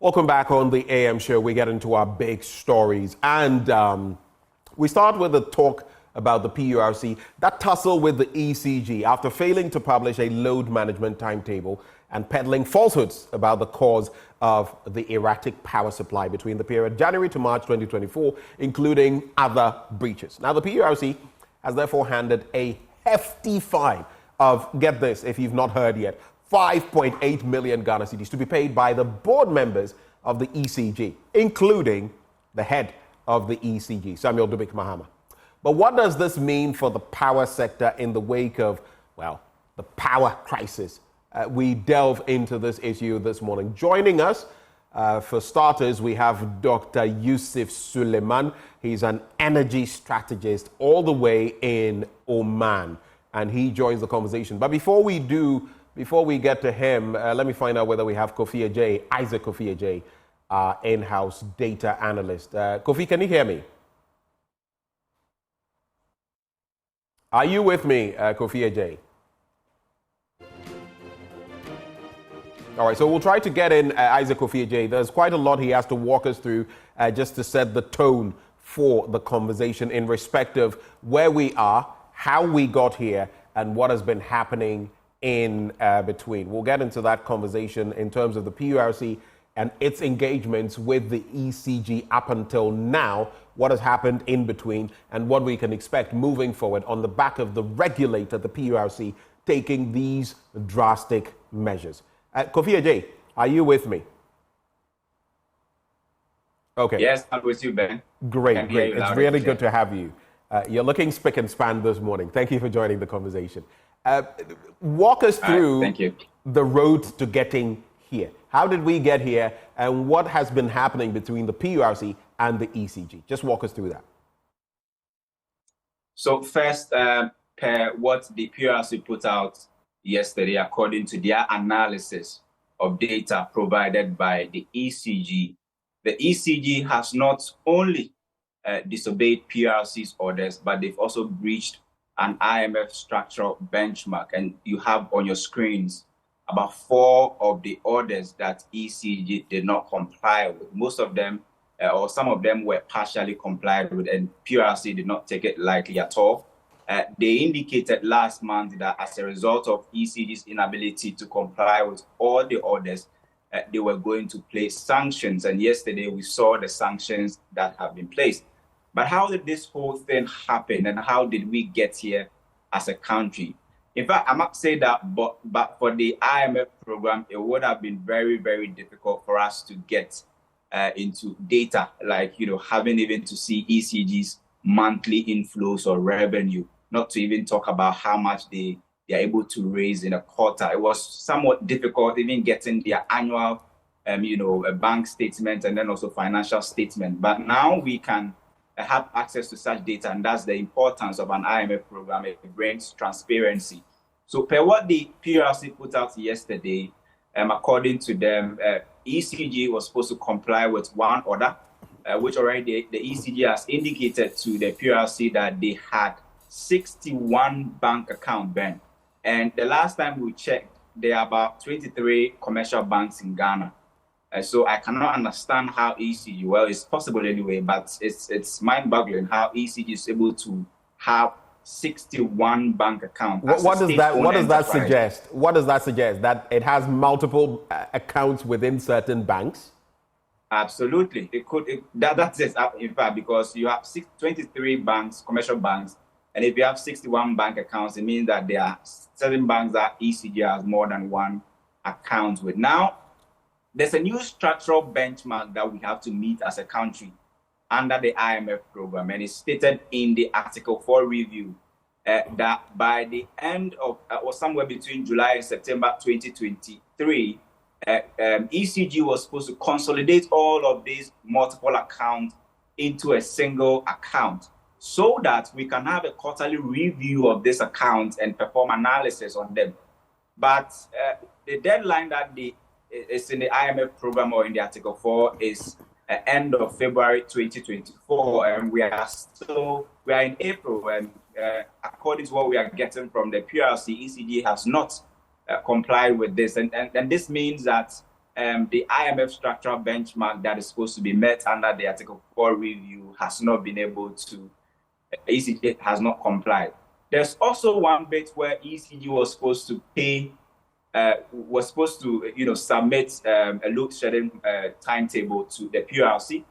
Welcome back on the AM show. We get into our big stories, and we start with a talk about the PURC, that tussle with the ECG after failing to publish a load management timetable and peddling falsehoods about the cause of the erratic power supply between the period January to March 2024, including other breaches. Now, the PURC has therefore handed a hefty fine of, get this, if you've not heard yet, 5.8 million Ghana cedis to be paid by the board members of the ECG, including the head of the ECG, Samuel Dubik Mahama. But what does this mean for the power sector in the wake of, well, the power crisis? We delve into this issue this morning. Joining us, for starters, we have Dr. Yusuf Suleiman. He's an energy strategist all the way in Oman, and he joins the conversation. But before we get to him, let me find out whether we have Kofi Ajay, Isaac Kofi Ajay, in-house data analyst. Kofi, can you hear me? Are you with me, Kofi Ajay? All right, so we'll try to get in Isaac Kofi Ajay. There's quite a lot he has to walk us through just to set the tone for the conversation in respect of where we are, how we got here, and what has been happening in between. We'll get into that conversation in terms of the PURC and its engagements with the ECG up until now, what has happened in between, and what we can expect moving forward on the back of the regulator, the PURC, taking these drastic measures. Kofi Ajay, are you with me? Okay. Yes, I'm with you, Ben. Great. It's really good to have you. You're looking spick and span this morning. Thank you for joining the conversation. Walk us through thank you. The road to getting here. How did we get here, and what has been happening between the PURC and the ECG? Just walk us through that. So first, per what the PURC put out yesterday, according to their analysis of data provided by the ECG has not only disobeyed PURC's orders, but they've also breached an IMF structural benchmark. And you have on your screens about 4 of the orders that ECG did not comply with. Most of them, or some of them, were partially complied with, and PURC did not take it lightly at all. They indicated last month that as a result of ECG's inability to comply with all the orders, they were going to place sanctions. And yesterday we saw the sanctions that have been placed. But how did this whole thing happen, and how did we get here as a country? In fact, I must say that, but for the IMF program, it would have been very, very difficult for us to get into data, like, having even to see ECG's monthly inflows or revenue, not to even talk about how much they are able to raise in a quarter. It was somewhat difficult even getting their annual, a bank statement and then also financial statement. But now we can have access to such data, and that's the importance of an IMF program. It brings transparency. So per what the PURC put out yesterday, according to them, ECG was supposed to comply with one order, which already the ECG has indicated to the PURC that they had 61 bank accounts, Ben. And the last time we checked, there are about 23 commercial banks in Ghana. So I cannot understand how ECG, well, it's possible anyway, but it's mind-boggling how ECG is able to have 61 bank accounts. What does that suggest? What does that suggest? That it has multiple accounts within certain banks? Absolutely. That's it, in fact, because you have 23 banks, commercial banks, and if you have 61 bank accounts, it means that there are certain banks that ECG has more than one account with. Now, there's a new structural benchmark that we have to meet as a country under the IMF program, and it's stated in the Article 4 review that by the end of, or somewhere between July and September 2023, ECG was supposed to consolidate all of these multiple accounts into a single account so that we can have a quarterly review of this account and perform analysis on them. But the deadline that is in the IMF program or in the Article 4 is end of February 2024, and we are in April, and according to what we are getting from the PURC, ECG has not complied with this, and this means that the IMF structural benchmark that is supposed to be met under the Article 4 review has not been able to, ECG has not complied. There's also one bit where ECG was supposed to pay, submit a load shedding timetable to the PURC,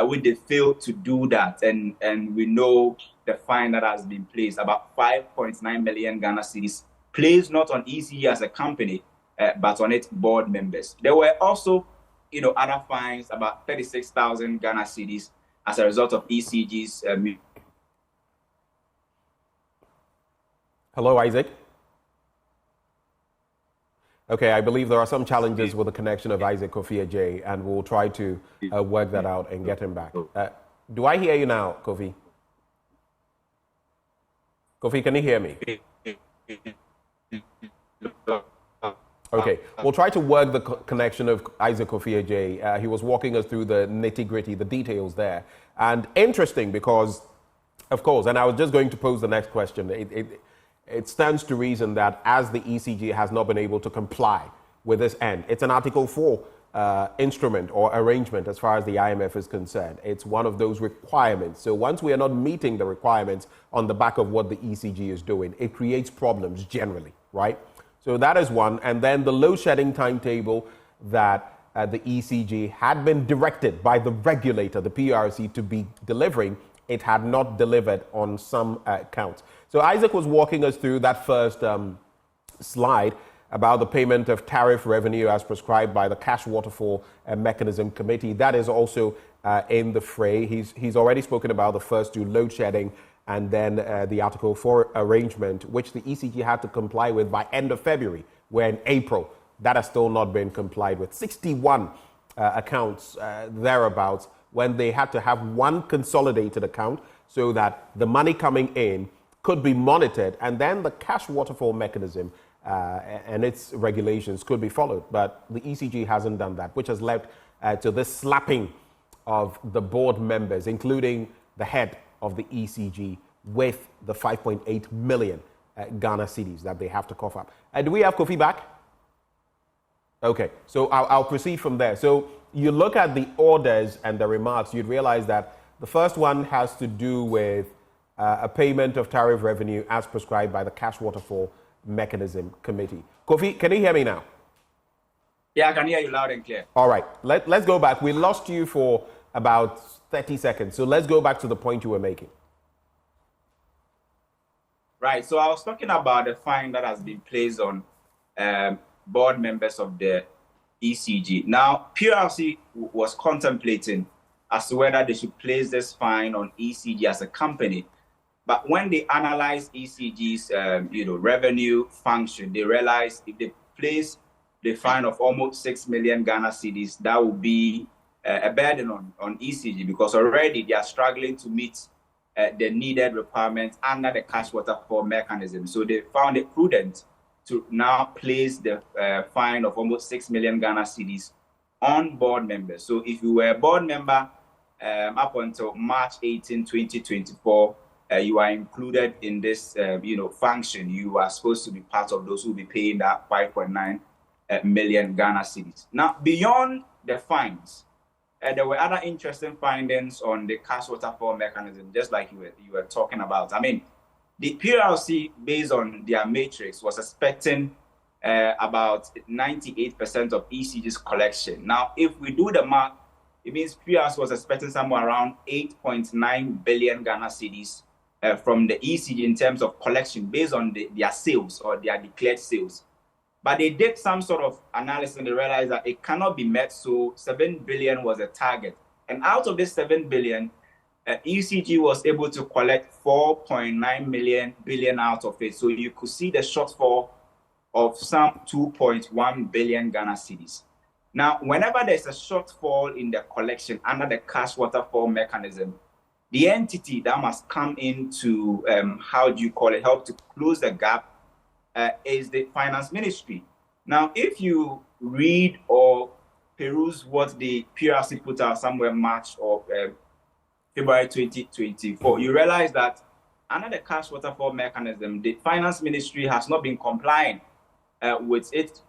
which they failed to do that. And we know the fine that has been placed, about 5.9 million Ghana cedis, placed not on ECG as a company, but on its board members. There were also, other fines, about 36,000 Ghana cedis as a result of ECG's. Hello, Isaac. Okay, I believe there are some challenges with the connection of Isaac Kofi Ajay, and we'll try to work that out and get him back. Do I hear you now, Kofi? Kofi, can you hear me? Okay, we'll try to work the connection of Isaac Kofi Ajay. He was walking us through the nitty-gritty, the details there. And interesting because, of course, and I was just going to pose the next question. It stands to reason that as the ECG has not been able to comply with this end, it's an Article 4 instrument or arrangement as far as the IMF is concerned. It's one of those requirements. So once we are not meeting the requirements on the back of what the ECG is doing, it creates problems generally, right? So that is one. And then the load shedding timetable that the ECG had been directed by the regulator, the PURC, to be delivering, it had not delivered on some counts. So Isaac was walking us through that first slide about the payment of tariff revenue as prescribed by the Cash Waterfall Mechanism Committee. That is also in the fray. He's already spoken about the first two, load shedding, and then the Article 4 arrangement, which the ECG had to comply with by end of February. We're in April. That has still not been complied with. 61 accounts thereabouts, when they had to have one consolidated account so that the money coming in could be monitored, and then the cash waterfall mechanism and its regulations could be followed. But the ECG hasn't done that, which has led to this slapping of the board members, including the head of the ECG, with the 5.8 million Ghana cedis that they have to cough up. Do we have Kofi back? Okay, so I'll proceed from there. So you look at the orders and the remarks, you'd realize that the first one has to do with a payment of tariff revenue as prescribed by the Cash Waterfall Mechanism Committee. Kofi, can you hear me now? Yeah, I can hear you loud and clear. All right, let's go back. We lost you for about 30 seconds. So let's go back to the point you were making. Right, so I was talking about the fine that has been placed on board members of the ECG. Now, PURC was contemplating as to whether they should place this fine on ECG as a company. But when they analyzed ECG's revenue function, they realized if they place the fine of almost 6 million Ghana cedis, that would be a burden on ECG, because already they are struggling to meet the needed requirements under the cash waterfall mechanism. So they found it prudent to now place the fine of almost 6 million Ghana cedis on board members. So if you were a board member up until March 18, 2024, you are included in this function. You are supposed to be part of those who will be paying that 5.9 million Ghana cedis. Now, beyond the fines, there were other interesting findings on the cash waterfall mechanism, just like you were talking about. I mean, the PURC, based on their matrix, was expecting about 98% of ECG's collection. Now, if we do the math, it means PURC was expecting somewhere around 8.9 billion Ghana cedis from the ECG in terms of collection based on their sales or their declared sales. But they did some sort of analysis and they realized that it cannot be met, so 7 billion was a target. And out of this 7 billion, ECG was able to collect 4.9 billion out of it. So you could see the shortfall of some 2.1 billion Ghana cedis. Now, whenever there's a shortfall in the collection under the cash waterfall mechanism, the entity that must come in to, help to close the gap is the finance ministry. Now, if you read or peruse what the PURC put out somewhere March or February 2024, you realize that under the cash waterfall mechanism, the finance ministry has not been complying with its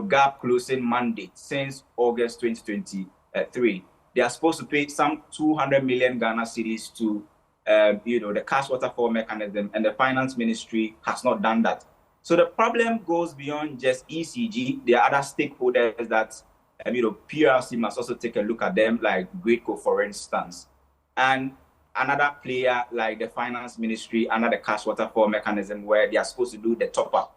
gap closing mandate since August 2023. They are supposed to pay some 200 million Ghana cedis to, the cash waterfall mechanism, and the finance ministry has not done that. So the problem goes beyond just ECG. There are other stakeholders that, PURC must also take a look at them, like Ghc5, for instance, and another player like the finance ministry under the cash waterfall mechanism, where they are supposed to do the top up.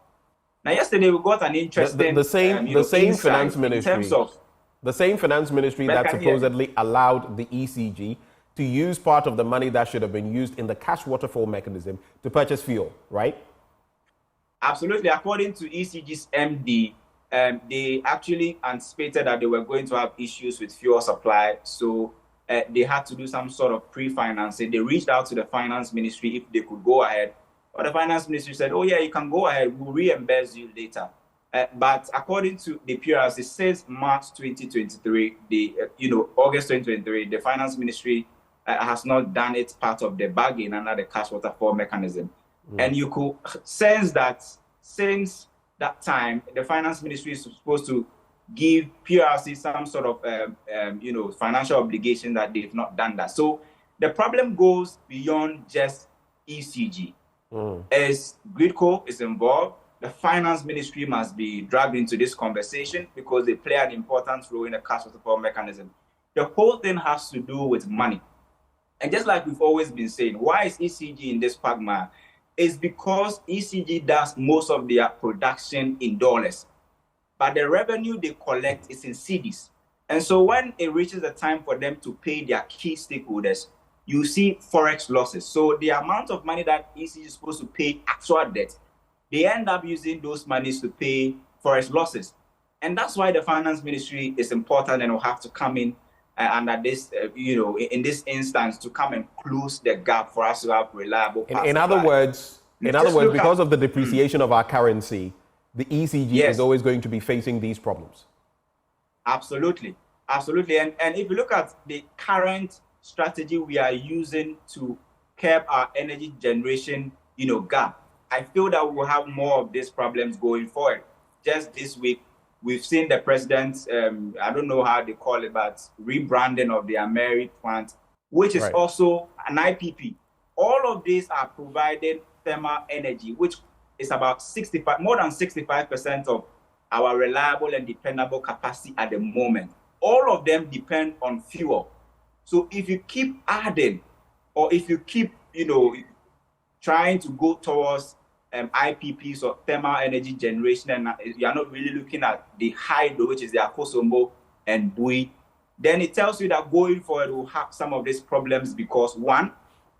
Now, yesterday we got an interesting the same finance ministry, in terms of the same finance ministry that supposedly allowed the ECG to use part of the money that should have been used in the cash waterfall mechanism to purchase fuel, right? Absolutely. According to ECG's MD, they actually anticipated that they were going to have issues with fuel supply, so they had to do some sort of pre-financing. They reached out to the finance ministry if they could go ahead. But the finance ministry said, oh yeah, you can go ahead, we'll reimburse you later. But according to the PURC, since March 2023, August 2023, the finance ministry has not done its part of the bargain under the cash waterfall mechanism. And you could sense that since that time, the finance ministry is supposed to give PURC some sort of, financial obligation that they've not done that. So the problem goes beyond just ECG. As Ghc5 is involved, the finance ministry must be dragged into this conversation because they play an important role in the cash waterfall mechanism. The whole thing has to do with money. And just like we've always been saying, why is ECG in this quagmire? It's because ECG does most of their production in dollars, but the revenue they collect is in cedis. And so when it reaches the time for them to pay their key stakeholders, you see forex losses. So the amount of money that ECG is supposed to pay actual debt, they end up using those monies to pay forex losses. And that's why the finance ministry is important and will have to come in under this, in this instance, to come and close the gap for us to have reliable power supply. In other words, because of the depreciation of our currency, the ECG is always going to be facing these problems. Absolutely. Absolutely. And if you look at the current strategy we are using to curb our energy generation, gap, I feel that we will have more of these problems going forward. Just this week, we've seen the president's, I don't know how they call it, but rebranding of the Ameri plant, which is also an IPP. All of these are providing thermal energy, which is about more than 65% of our reliable and dependable capacity at the moment. All of them depend on fuel. So if you keep adding, or if you keep, trying to go towards IPPs or thermal energy generation, and you are not really looking at the hydro, which is the Akosombo and Bui, then it tells you that going forward we'll have some of these problems because, one,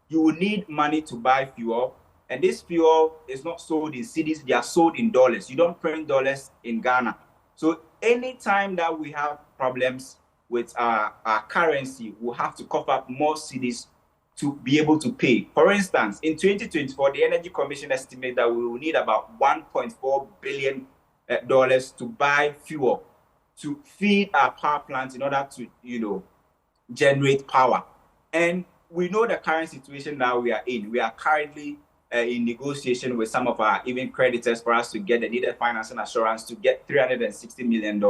you will need money to buy fuel, and this fuel is not sold in cedis, they are sold in dollars. You don't print dollars in Ghana. So anytime that we have problems with our currency, we'll have to cough up more cedis to be able to pay. For instance, in 2024, the Energy Commission estimates that we will need about $1.4 billion to buy fuel to feed our power plants in order to, generate power. And we know the current situation that we are in. We are currently in negotiation with some of our even creditors for us to get the needed financing assurance to get $360 million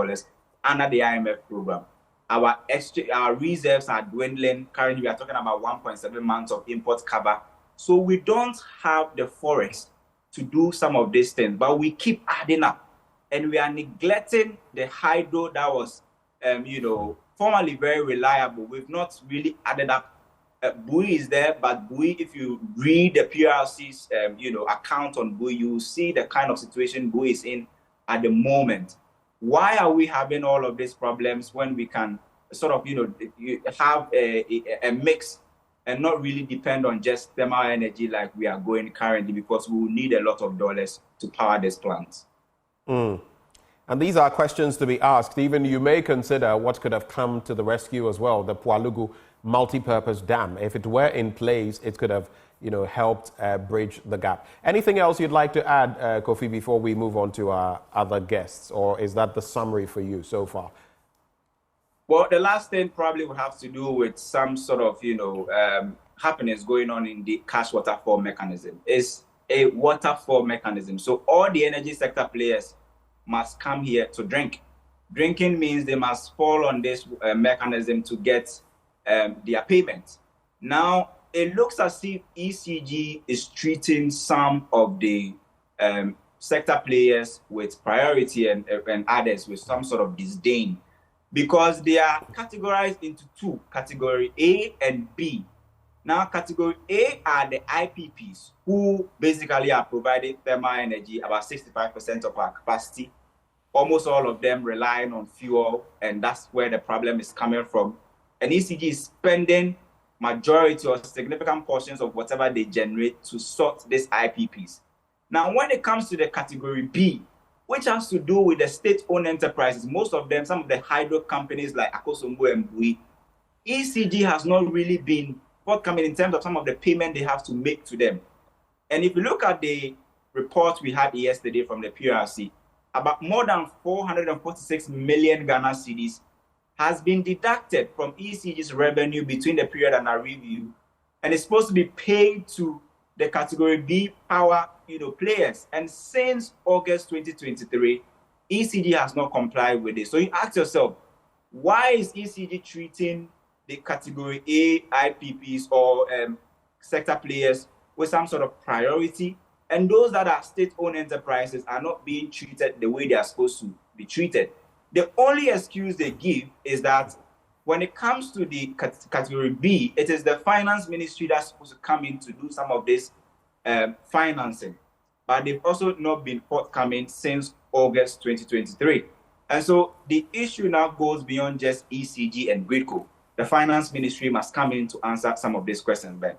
under the IMF program. Our reserves are dwindling. Currently, we are talking about 1.7 months of import cover. So we don't have the forest to do some of these things, but we keep adding up. And we are neglecting the hydro that was, formerly very reliable. We've not really added up. Bui is there, but Bui, if you read the PURC's, account on Bui, you will see the kind of situation Bui is in at the moment. Why are we having all of these problems when we can sort of, have a mix and not really depend on just thermal energy like we are going currently, because we will need a lot of dollars to power these plants. And these are questions to be asked. Even you may consider what could have come to the rescue as well, the Pualugu multi-purpose dam. If it were in place, it could have, helped bridge the gap. Anything else you'd like to add, Kofi, before we move on to our other guests? Or is that the summary for you so far? Well, the last thing probably will have to do with some sort of, happenings going on in the cash waterfall mechanism. It's a waterfall mechanism. So all the energy sector players must come here to drink. Drinking means they must fall on this mechanism to get their payment. Now, it looks as if ECG is treating some of the sector players with priority and others with some sort of disdain, because they are categorized into two, category A and B. Now, category A are the IPPs, who basically are providing thermal energy, about 65% of our capacity. Almost all of them relying on fuel, and that's where the problem is coming from. And ECG is spending majority or significant portions of whatever they generate to sort these IPPs. Now, when it comes to the category B, which has to do with the state-owned enterprises, most of them, some of the hydro companies like Akosombo and Bui, ECG has not really been forthcoming in terms of some of the payment they have to make to them. And if you look at the report we had yesterday from the PURC, about more than 446 million Ghana cedis has been deducted from ECG's revenue between the period and our review, and it's supposed to be paid to the category B power players. And since August 2023, ECG has not complied with it. So you ask yourself, why is ECG treating the category A IPPs or sector players with some sort of priority, and those that are state-owned enterprises are not being treated the way they are supposed to be treated? The only excuse they give is that when it comes to the category B, it is the finance ministry that's supposed to come in to do some of this financing. But they've also not been forthcoming since August 2023. And so the issue now goes beyond just ECG and Gridco. The finance ministry must come in to answer some of these questions, Ben.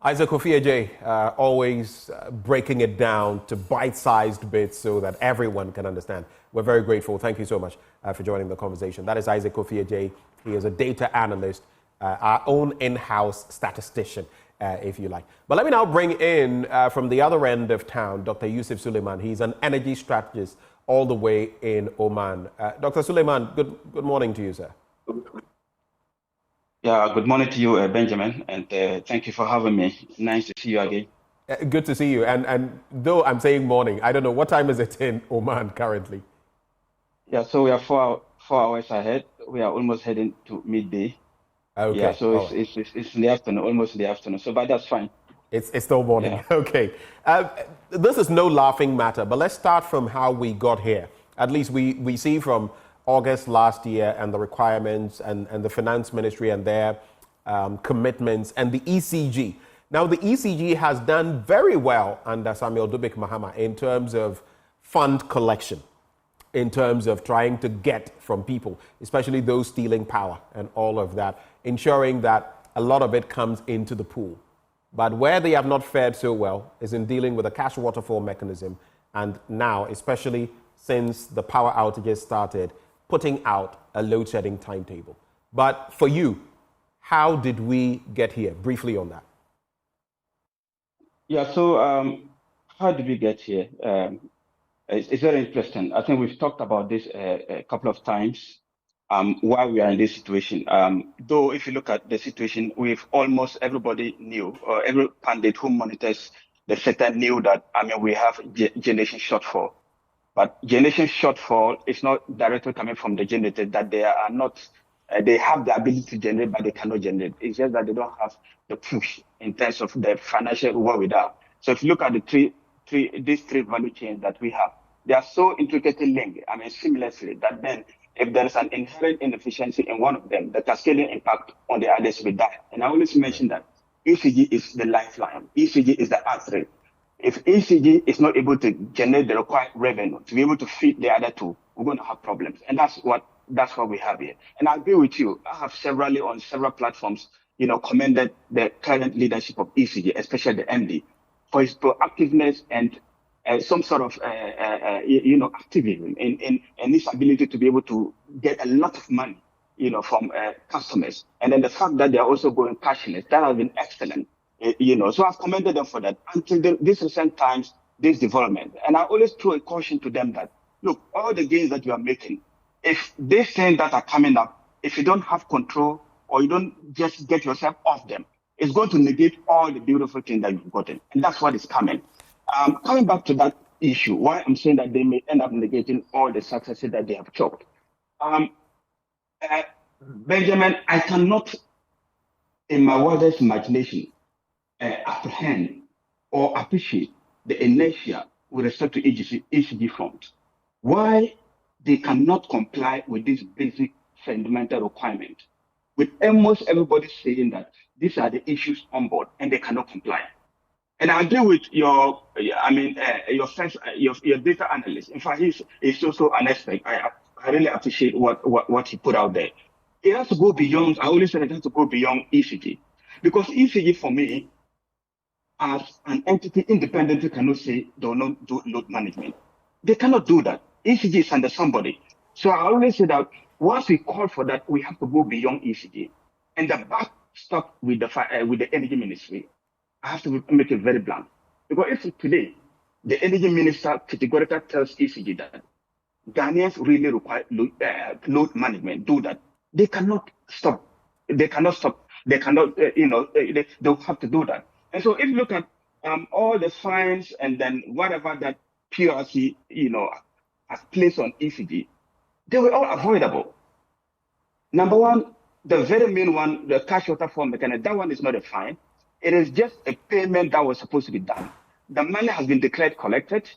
Isaac Kofi-Adjei, always breaking it down to bite-sized bits so that everyone can understand. We're very grateful. Thank you so much for joining the conversation. That is Isaac Kofi-Adjei. He is a data analyst, our own in-house statistician, if you like. But let me now bring in, from the other end of town, Dr. Yusuf Suleiman. He's an energy strategist all the way in Oman. Dr. Suleiman, good morning to you, sir. Yeah, good morning to you, Benjamin, and thank you for having me. Nice to see you again. Good to see you. And though I'm saying morning, I don't know, what time is it in Oman currently? Yeah, so we are 4 hours ahead. We are almost heading to midday. Okay. Yeah, so it's in the afternoon, almost in the afternoon. So, but that's fine. It's still morning. Yeah. Okay. This is no laughing matter, but let's start from how we got here. At least we see from August last year and the requirements and the finance ministry and their commitments and the ECG. Now, the ECG has done very well under Samuel Dubik Mahama in terms of fund collection, in terms of trying to get from people, especially those stealing power and all of that, ensuring that a lot of it comes into the pool. But where they have not fared so well is in dealing with a cash waterfall mechanism, and now, especially since the power outages started, putting out a load shedding timetable. But for you, how did we get here? Briefly on that. Yeah, so how did we get here? It's very interesting. I think we've talked about this a couple of times, why we are in this situation. Though if you look at the situation, almost everybody knew, or every pundit who monitors the sector knew that, we have generation shortfall. But generation shortfall is not directly coming from the generators, that they are not, they have the ability to generate, but they cannot generate. It's just that they don't have the push in terms of the financial wherewithal. So if you look at these three value chains that we have, they are so intricately linked, seamlessly, that then if there is an inherent inefficiency in one of them, the cascading impact on the others will die. And I always mention that ECG is the lifeline. ECG is the artery. If ECG is not able to generate the required revenue to be able to feed the other two, we're going to have problems. And that's what we have here. And I agree with you. I have on several platforms, commended the current leadership of ECG, especially the MD, for his proactiveness and some sort of, activism in his ability to be able to get a lot of money, from customers. And then the fact that they are also going cashless, that has been excellent. So I've commended them for that until this recent times, this development. And I always throw a caution to them that, look, all the gains that you are making, if these things that are coming up, if you don't have control or you don't just get yourself off them, it's going to negate all the beautiful things that you've gotten. And that's what is coming. Coming back to that issue. Why I'm saying that they may end up negating all the successes that they have chalked. Benjamin, I cannot, in my wildest imagination, apprehend or appreciate the inertia with respect to ECG forms. Why they cannot comply with this basic fundamental requirement, with almost everybody saying that these are the issues on board and they cannot comply. And I agree with your data analyst. In fact, he's also an expert. I really appreciate what he put out there. It has to go beyond. I always say it has to go beyond ECG, because ECG for me, as an entity independently, cannot say they will not do load management. They cannot do that. ECG is under somebody. So I always say that once we call for that, we have to go beyond ECG, and the backstop with the energy ministry. I have to make it very blunt. Because if today the energy minister categorically tells ECG that Ghanaians really require load management, do that, they cannot stop. They cannot stop. They cannot, they'll have to do that. And so if you look at all the fines and then whatever that PURC, has placed on ECG, they were all avoidable. Number one, the very main one, the cash water form mechanism, that one is not a fine. It is just a payment that was supposed to be done. The money has been declared collected.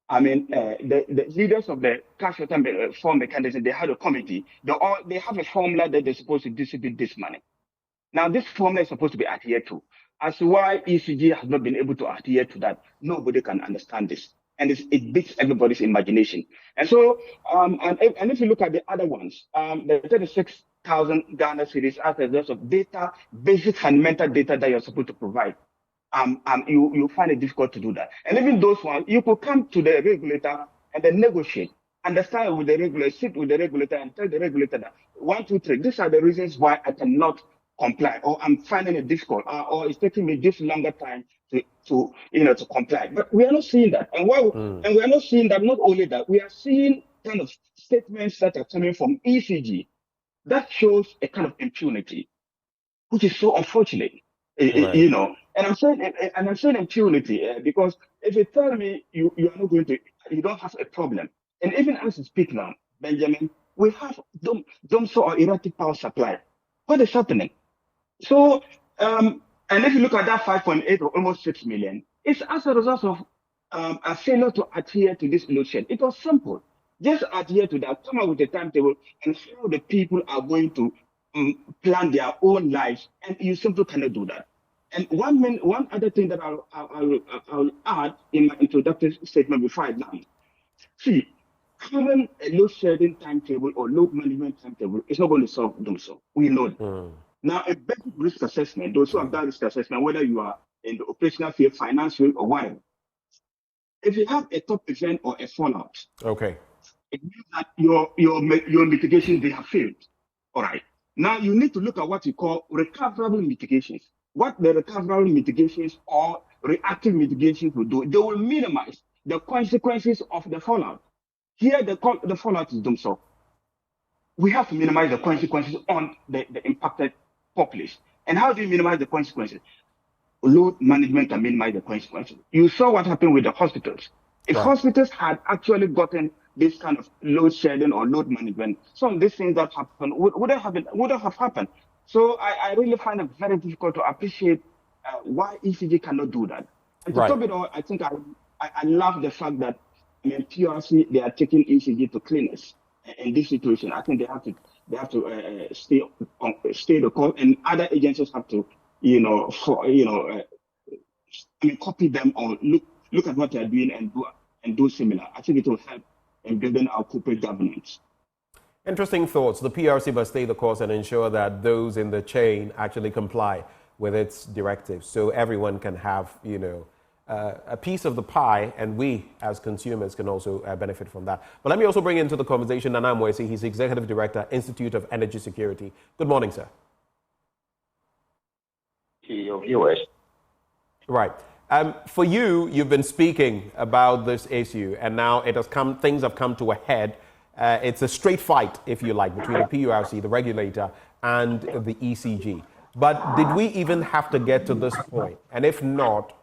I mean, the leaders of the cash water form mechanism, they had a committee. They have a formula that they're supposed to distribute this money. Now, this formula is supposed to be adhered to. As to why ECG has not been able to adhere to that, nobody can understand this. And it beats everybody's imagination. And so, and if you look at the other ones, the 36,000 Ghana cedis as a result of data, basic fundamental data that you're supposed to provide, you find it difficult to do that. And even those ones, you could come to the regulator and then negotiate, understand with the regulator, sit with the regulator and tell the regulator that 1, 2, 3, these are the reasons why I cannot comply, or I'm finding it difficult, or it's taking me this longer time to comply. But we are not seeing that. And we are not seeing that. Not only that, we are seeing kind of statements that are coming from ECG that shows a kind of impunity, which is so unfortunate. Right. And I'm saying impunity because if you tell me you are not going to, you don't have a problem, and even as we speak now, Benjamin, we have DOMSO or erratic power supply. What is happening? So, and if you look at that 5.8 or almost 6 million, it's as a result of a failure to adhere to this load shed. It was simple. Just adhere to that, come up with a timetable, and how the people are going to plan their own lives, and you simply cannot do that. And one other thing that I'll add in my introductory statement before I land. See, having a load shedding timetable or load management timetable is not going to solve DOMSO. We know that. Now, a basic risk assessment, those who have done risk assessment, whether you are in the operational field, finance field, or whatever, if you have a top event or a fallout, okay, it means that your mitigation, they have failed. All right. Now you need to look at what you call recoverable mitigations. What the recoverable mitigations or reactive mitigations will do, they will minimize the consequences of the fallout. Here, the fallout is DOMSO. We have to minimize the consequences on the impacted population. And how do you minimize the consequences? Load management can minimize the consequences. You saw what happened with the hospitals. If hospitals had actually gotten this kind of load shedding or load management, some of these things that happened wouldn't have happened. So I really find it very difficult to appreciate why ECG cannot do that. And to top it all, I think I love the fact that PURC, they are taking ECG to cleaners in this situation. I think they have to stay the course, and other agencies have to copy them or look at what they are doing and do similar. I think it will help in building our corporate governance. Interesting thoughts. The PRC must stay the course and ensure that those in the chain actually comply with its directives, so everyone can have, a piece of the pie, and we as consumers can also benefit from that. But let me also bring into the conversation Nana Mwesi. He's Executive Director, Institute of Energy Security. Good morning, sir. Viewers. Right. For you, you've been speaking about this issue, and now things have come to a head. It's a straight fight, if you like, between the PURC, the regulator, and the ECG. But did we even have to get to this point? And if not,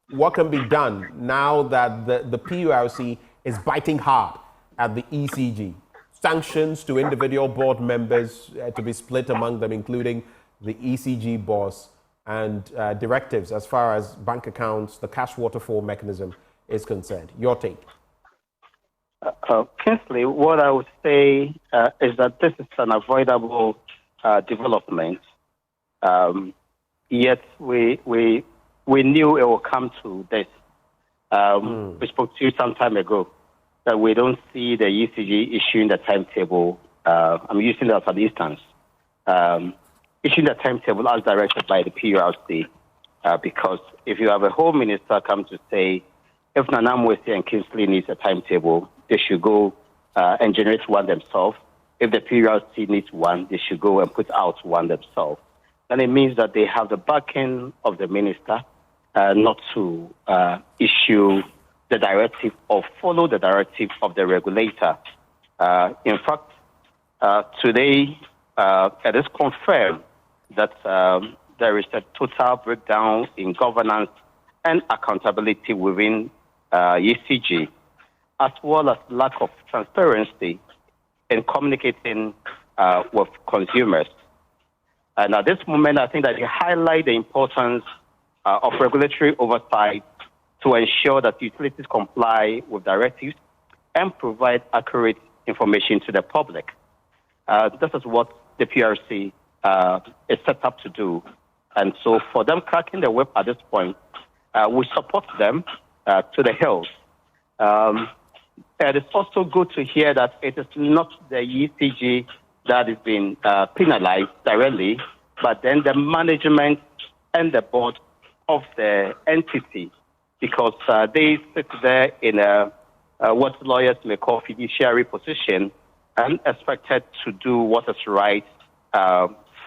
what can be done now that the PURC is biting hard at the ECG? Sanctions to individual board members to be split among them, including the ECG boss, and directives as far as bank accounts, the cash waterfall mechanism is concerned. Your take? Kingsley, what I would say is that this is an avoidable development. Yet we knew it will come to this. We spoke to you some time ago that we don't see the ECG issuing the timetable. I'm using that as an instance. Issuing the timetable as directed by the PURC, because if you have a Home Minister come to say, if Nana Amwesi and Kingsley needs a timetable, they should go and generate one themselves. If the PURC needs one, they should go and put out one themselves. Then it means that they have the backing of the minister not to issue the directive or follow the directive of the regulator. In fact, today it is confirmed that there is a total breakdown in governance and accountability within ECG, as well as lack of transparency in communicating with consumers. And at this moment, I think that you highlight the importance of regulatory oversight to ensure that utilities comply with directives and provide accurate information to the public. This is what the PRC is set up to do. And so for them cracking the whip at this point, we support them to the hills. It is also good to hear that it is not the ECG that is being penalized directly, but then the management and the board of the entity, because they sit there in what lawyers may call fiduciary position and expected to do what is right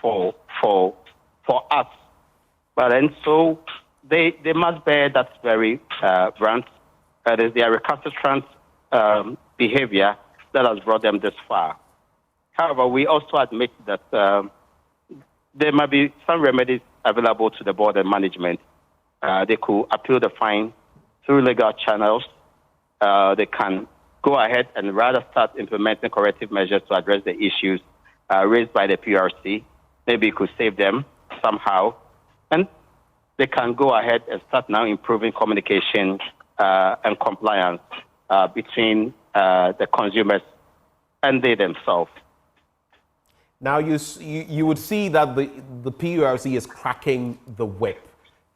for us. But and so they must bear that very brunt. It is their recalcitrant behavior that has brought them this far. However, we also admit that there might be some remedies available to the board and management. They could appeal the fine through legal channels. They can go ahead and rather start implementing corrective measures to address the issues raised by the PRC. Maybe it could save them somehow. And they can go ahead and start now improving communication and compliance between the consumers and they themselves. Now, you would see that the PURC is cracking the whip,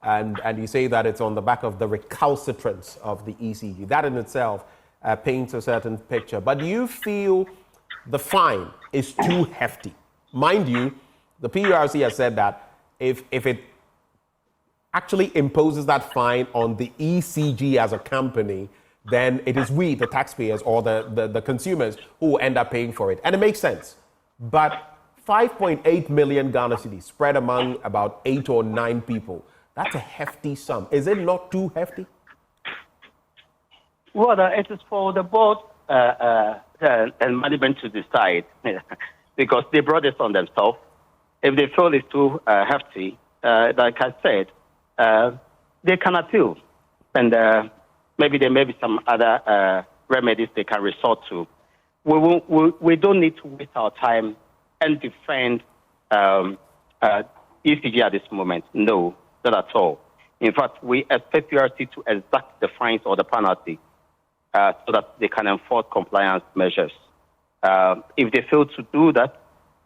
and you say that it's on the back of the recalcitrance of the ECG. That in itself paints a certain picture. But do you feel the fine is too hefty? Mind you, the PURC has said that if it actually imposes that fine on the ECG as a company, then it is we, the taxpayers or the consumers, who will end up paying for it. And it makes sense. But 5.8 million Ghana cedis spread among about 8 or 9 people, that's a hefty sum. Is it not too hefty? Well, it is for the board and management to decide because they brought this on themselves. If they feel it's too hefty, like I said, they can appeal. And maybe there may be some other remedies they can resort to. We don't need to waste our time and defend ECG at this moment. No, not at all. In fact, we expect PRC to exact the fines or the penalty so that they can enforce compliance measures. If they fail to do that,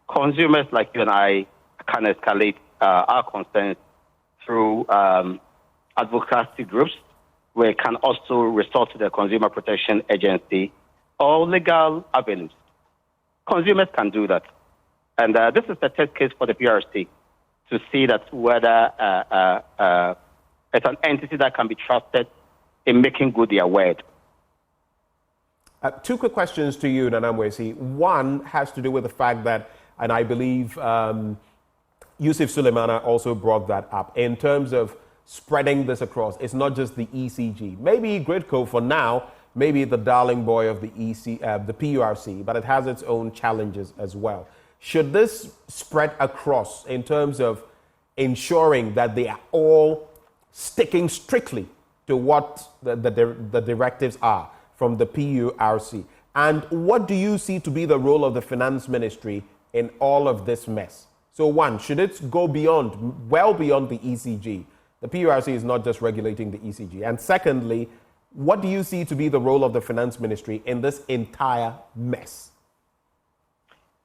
consumers like you and I can escalate our concerns through advocacy groups. We can also resort to the Consumer Protection Agency or legal avenues. Consumers can do that. And this is the test case for the PRC to see that whether it's an entity that can be trusted in making good their word. 2 quick questions to you, Nana Amwesi. One has to do with the fact that, and I believe Yusuf Suleimana also brought that up, in terms of spreading this across. It's not just the ECG. Maybe Gridco for now, maybe the darling boy of the PURC, but it has its own challenges as well. Should this spread across in terms of ensuring that they are all sticking strictly to what the directives are from the PURC? And what do you see to be the role of the finance ministry in all of this mess? So one, should it go beyond, well beyond the ECG? The PURC is not just regulating the ECG. And secondly, what do you see to be the role of the finance ministry in this entire mess?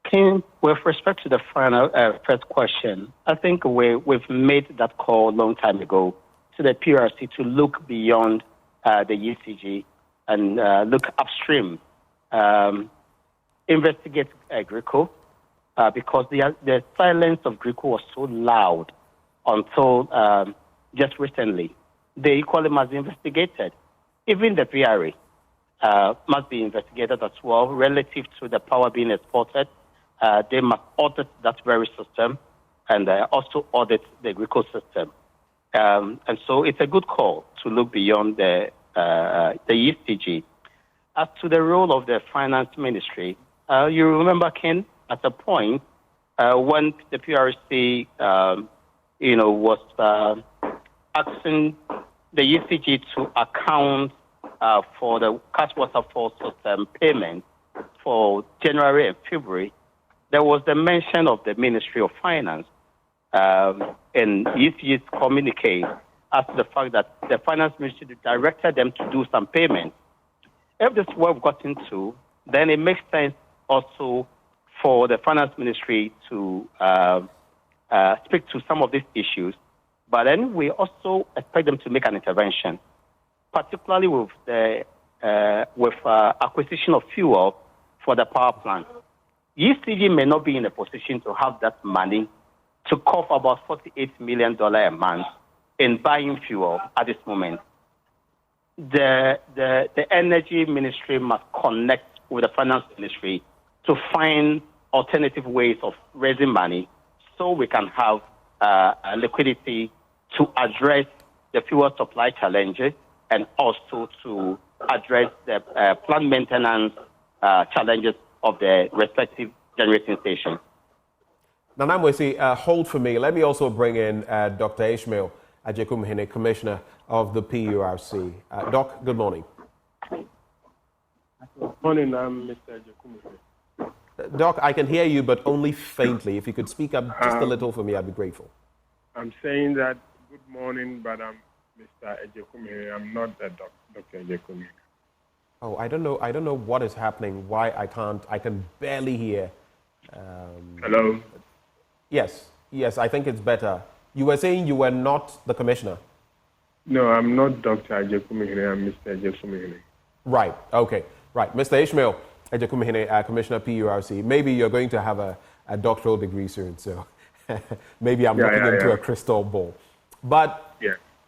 King, with respect to the final first question, I think we've made that call a long time ago to the PURC to look beyond the ECG and look upstream, investigate Grico, because the silence of Grico was so loud until just recently. They equally must be investigated. Even the PRA must be investigated as well relative to the power being exported. They must audit that very system and also audit the Grico system. And so it's a good call to look beyond the ECG. As to the role of the finance ministry, you remember, Ken, at a point when the PRC, was asking the ECG to account for the cash waterfall system payment for January and February, there was the mention of the Ministry of Finance in ECG's communique as to the fact that the finance ministry directed them to do some payments. If this is what we've got into, then it makes sense also for the finance ministry to speak to some of these issues. But then we also expect them to make an intervention, particularly with the acquisition of fuel for the power plant. ECG may not be in a position to have that money to cover about $48 million a month in buying fuel at this moment. The energy ministry must connect with the finance ministry to find alternative ways of raising money so we can have liquidity to address the fuel supply challenges and also to address the plant maintenance challenges of the respective generating stations. Nana Mwesi, hold for me. Let me also bring in Dr. Ishmael Ajekumhene, Commissioner of the PURC. Doc, good morning. Good morning, I'm Mr. Ajekumhene. Doc, I can hear you, but only faintly. If you could speak up just a little for me, I'd be grateful. I'm saying that good morning, but I'm Mr. Ajekumhene. I'm not Dr. Ajekumhene. Oh, I don't know what is happening. Why I can barely hear. Hello? Yes, I think it's better. You were saying you were not the commissioner. No, I'm not Dr. Ajekumhene. I'm Mr. Ajekumhene. Right, okay. Right, Mr. Ishmael Ajekumhene, Commissioner PURC. Maybe you're going to have a doctoral degree soon, so maybe I'm looking into a crystal ball. But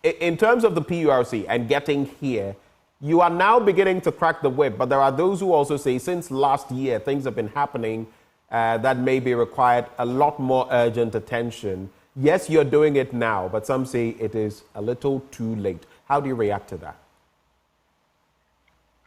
in terms of the PURC and getting here, you are now beginning to crack the whip, but there are those who also say since last year things have been happening that maybe required a lot more urgent attention. Yes, you're doing it now, but some say it is a little too late. How do you react to that?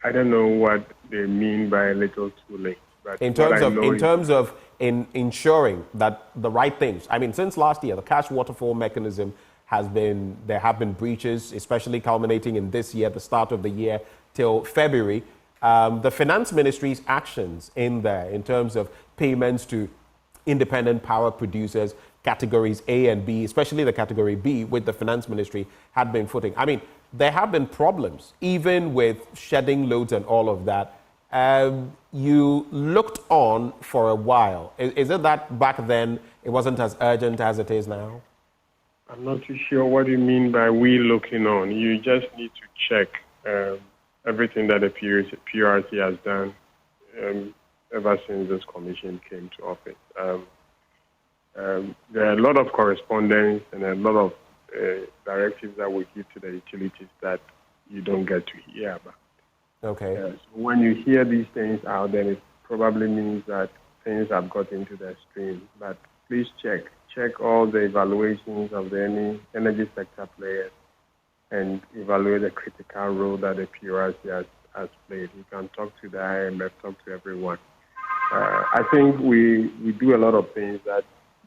I don't know what they mean by a little too late. But in terms of ensuring that the right things, I mean, since last year, the cash waterfall mechanism there have been breaches, especially culminating in this year, the start of the year till February. The finance ministry's actions in there in terms of payments to independent power producers, categories A and B, especially the category B with the finance ministry, had been footing. I mean, there have been problems, even with shedding loads and all of that. You looked on for a while. Is it that back then it wasn't as urgent as it is now? I'm not too sure what you mean by we looking on. You just need to check everything that the PURC has done ever since this commission came to office. There are a lot of correspondence and a lot of directives that we give to the utilities that you don't get to hear about. Okay. So when you hear these things out, then it probably means that things have got into the stream. But please check all the evaluations of the energy sector players and evaluate the critical role that the PURC has played. You can talk to the IMF, talk to everyone. I think we do a lot of things that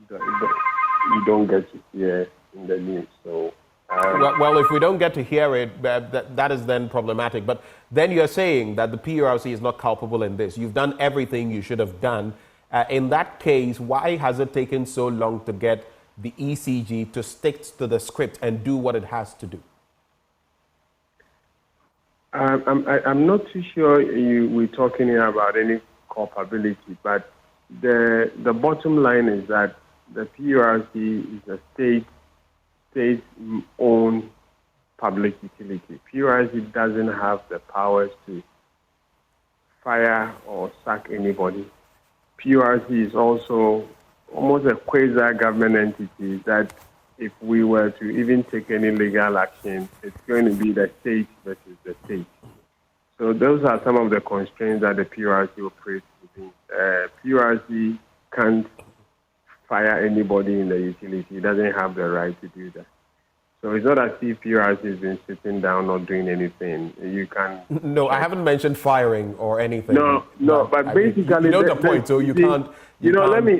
you don't get to hear in the news. So Well, if we don't get to hear it, that is then problematic. But then you're saying that the PURC is not culpable in this. You've done everything you should have done. In that case, why has it taken so long to get the ECG to stick to the script and do what it has to do? I'm not too sure we're talking here about any culpability, but the bottom line is that the PURC is a state-owned public utility. PURC doesn't have the powers to fire or sack anybody. PURC is also almost a quasi-government entity that if we were to even take any legal action, it's going to be the state versus the state. So those are some of the constraints that the PURC operates within. PURC can't fire anybody in the utility. It doesn't have the right to do that. So it's not as if PURC has been sitting down not doing anything. You can... No, I haven't mentioned firing or anything. No, but basically... You know the point, so you can't... Let me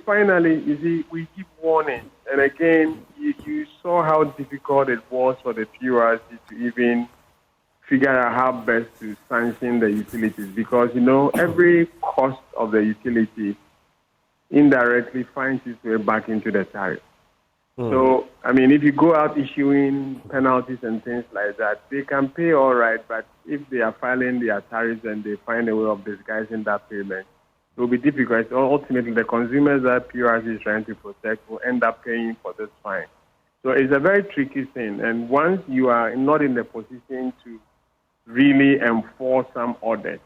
finally, you see, we keep warning. And again, you saw how difficult it was for the PURC to even figure out how best to sanction the utilities because, every cost of the utility indirectly finds its way back into the tariff. So, if you go out issuing penalties and things like that, they can pay all right, but if they are filing their tariffs and they find a way of disguising that payment, it will be difficult. Ultimately, the consumers that PURC is trying to protect will end up paying for this fine. So it's a very tricky thing, and once you are not in the position to really enforce some orders,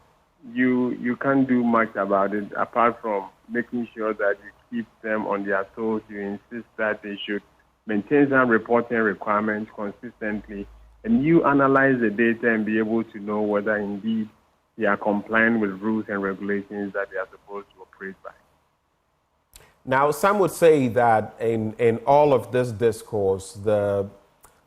you can't do much about it apart from making sure that you keep them on their toes. You insist that they should maintain some reporting requirements consistently, and you analyze the data and be able to know whether indeed they are complying with rules and regulations that they are supposed to operate by. Now, some would say that in all of this discourse, the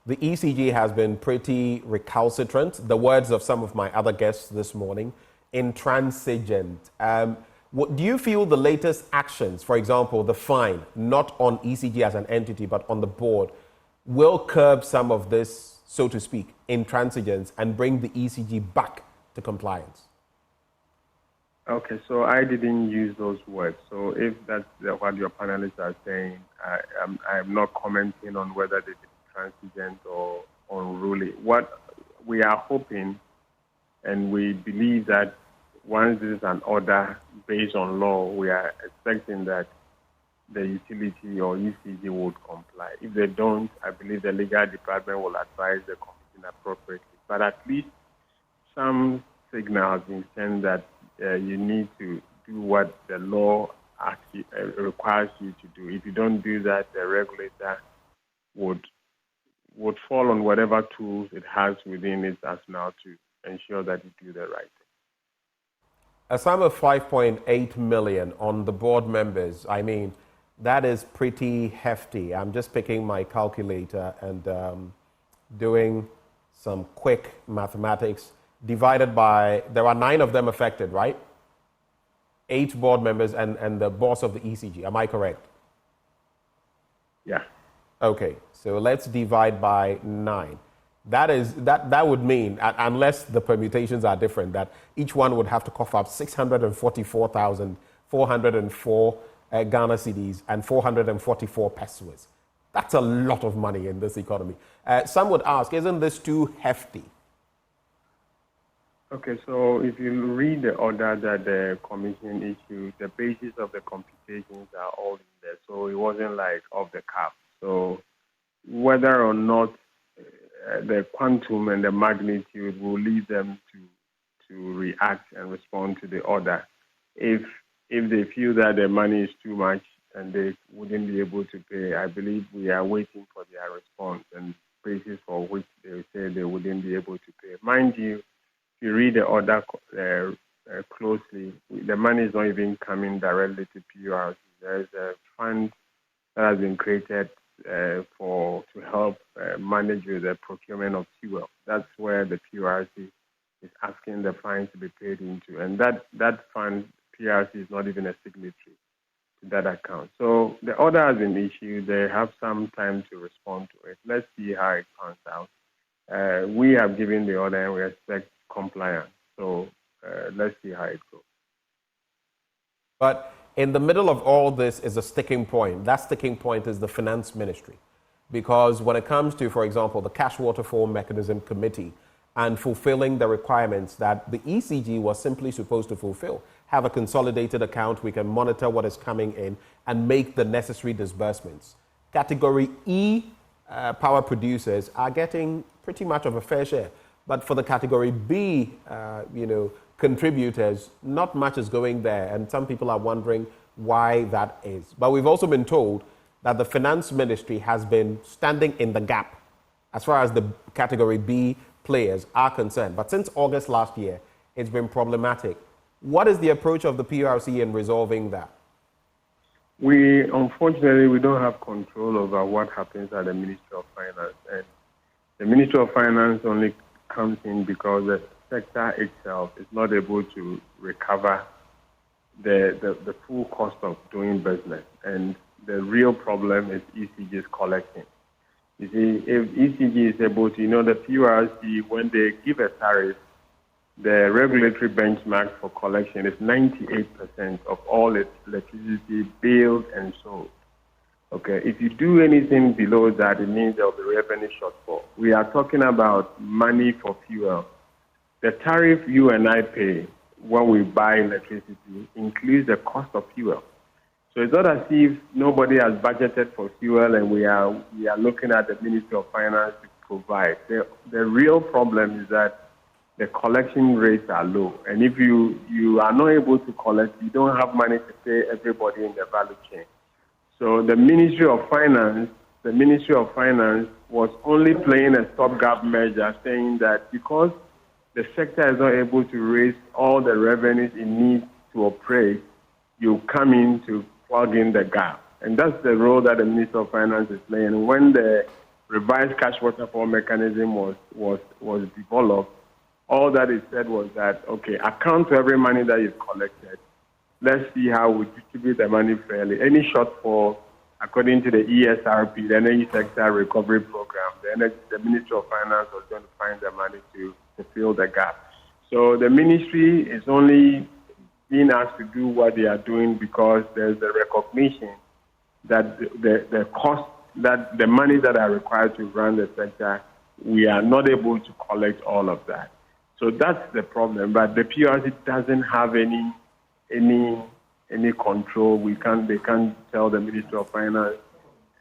ECG has been pretty recalcitrant. The words of some of my other guests this morning, intransigent. Do you feel the latest actions, for example, the fine, not on ECG as an entity, but on the board, will curb some of this, so to speak, intransigence and bring the ECG back to compliance? Okay, so I didn't use those words. So if that's what your panelists are saying, I'm not commenting on whether they've been intransigent or unruly. What we are hoping, and we believe that once this is an order based on law, we are expecting that the utility or ECG would comply. If they don't, I believe the legal department will advise the commission appropriately. But at least some signal has been sent that you need to do what the law actually requires you to do. If you don't do that, the regulator would fall on whatever tools it has within its arsenal to ensure that you do the right thing. A sum of 5.8 million on the board members, that is pretty hefty. I'm just picking my calculator and doing some quick mathematics. Divided by, there are 9 of them affected, right? 8 board members and the boss of the ECG. Am I correct? Yeah. Okay, so let's divide by 9. That would mean, unless the permutations are different, that each one would have to cough up 644,404 Ghana cedis and 444 pesos. That's a lot of money in this economy. Some would ask, isn't this too hefty? Okay, so if you read the order that the commission issued, the basis of the computations are all in there. So it wasn't like off the cuff. So whether or not the quantum and the magnitude will lead them to react and respond to the order. If they feel that the money is too much and they wouldn't be able to pay, I believe we are waiting for their response and basis for which they say they wouldn't be able to pay. Mind you, if you read the order closely, the money is not even coming directly to PURC. There is a fund that has been created to help manage with the procurement of fuel. That's where the PURC is asking the fines to be paid into. And that fund, PURC is not even a signatory. that account. So the order has been issued. They have some time to respond to it. Let's see how it pans out. We have given the order and we expect compliance. So let's see how it goes. But in the middle of all this is a sticking point. That sticking point is the finance ministry. Because when it comes to, for example, the Cash Waterfall Mechanism Committee and fulfilling the requirements that the ECG was simply supposed to fulfill, have a consolidated account, we can monitor what is coming in and make the necessary disbursements. Category E power producers are getting pretty much of a fair share. But for the Category B, contributors, not much is going there. And some people are wondering why that is. But we've also been told that the finance ministry has been standing in the gap as far as the Category B players are concerned. But since August last year, it's been problematic. What is the approach of the PURC in resolving that? Unfortunately, we don't have control over what happens at the Ministry of Finance. And the Ministry of Finance only comes in because the sector itself is not able to recover the full cost of doing business. And the real problem is ECG's collecting. You see, if ECG is able to, the PURC, when they give a tariff, the regulatory benchmark for collection is 98% of all its electricity billed and sold. Okay, if you do anything below that, it means there will be revenue shortfall. We are talking about money for fuel. The tariff you and I pay when we buy electricity includes the cost of fuel. So it's not as if nobody has budgeted for fuel and we are looking at the Ministry of Finance to provide. The real problem is that the collection rates are low. And if you are not able to collect, you don't have money to pay everybody in the value chain. So the Ministry of Finance was only playing a stopgap measure, saying that because the sector is not able to raise all the revenues it needs to operate, you come in to plug in the gap. And that's the role that the Ministry of Finance is playing. And when the revised cash waterfall mechanism was developed, all that it said was that, okay, account to every money that you've collected. Let's see how we distribute the money fairly. Any shortfall, according to the ESRP, the Energy Sector Recovery Program, the Ministry of Finance was going to find the money to fill the gap. So the ministry is only being asked to do what they are doing because there's the recognition that the cost, that the money that are required to run the sector, we are not able to collect all of that. So that's the problem. But the PURC doesn't have any control. They can't tell the Ministry of Finance.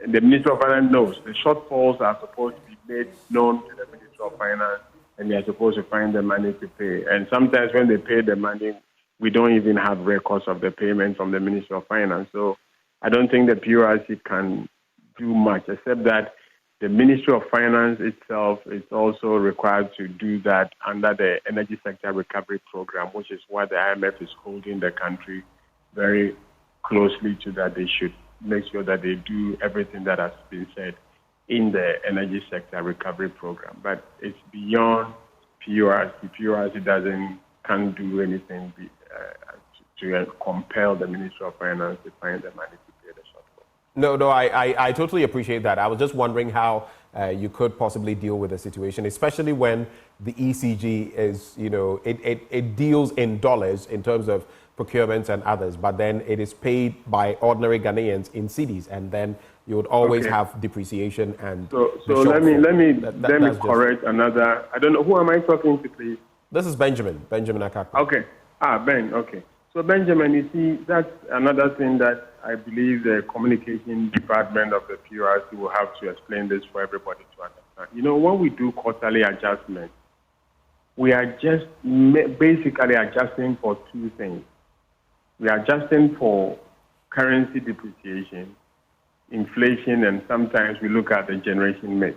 And the Ministry of Finance knows the shortfalls are supposed to be made known to the Ministry of Finance, and they are supposed to find the money to pay. And sometimes when they pay the money, we don't even have records of the payment from the Ministry of Finance. So I don't think the PURC can do much, except that the Ministry of Finance itself is also required to do that under the Energy Sector Recovery Program, which is what the IMF is holding the country very closely to, that they should make sure that they do everything that has been said in the Energy Sector Recovery Program. But it's beyond PURC. PURC can't do anything to compel the Ministry of Finance to find the money to pay the shortfall. No, I totally appreciate that. I was just wondering how you could possibly deal with the situation, especially when the ECG is, it deals in dollars in terms of procurements and others, but then it is paid by ordinary Ghanaians in cedis, and then you would always have depreciation and. So let me correct another. I don't know, who am I talking to, please? This is Benjamin Akakwa. Okay. Ben. Okay. So Benjamin, you see, that's another thing that I believe the communication department of the PURC will have to explain this for everybody to understand. When we do quarterly adjustments, we are just basically adjusting for two things. We are adjusting for currency depreciation, inflation, and sometimes we look at the generation mix,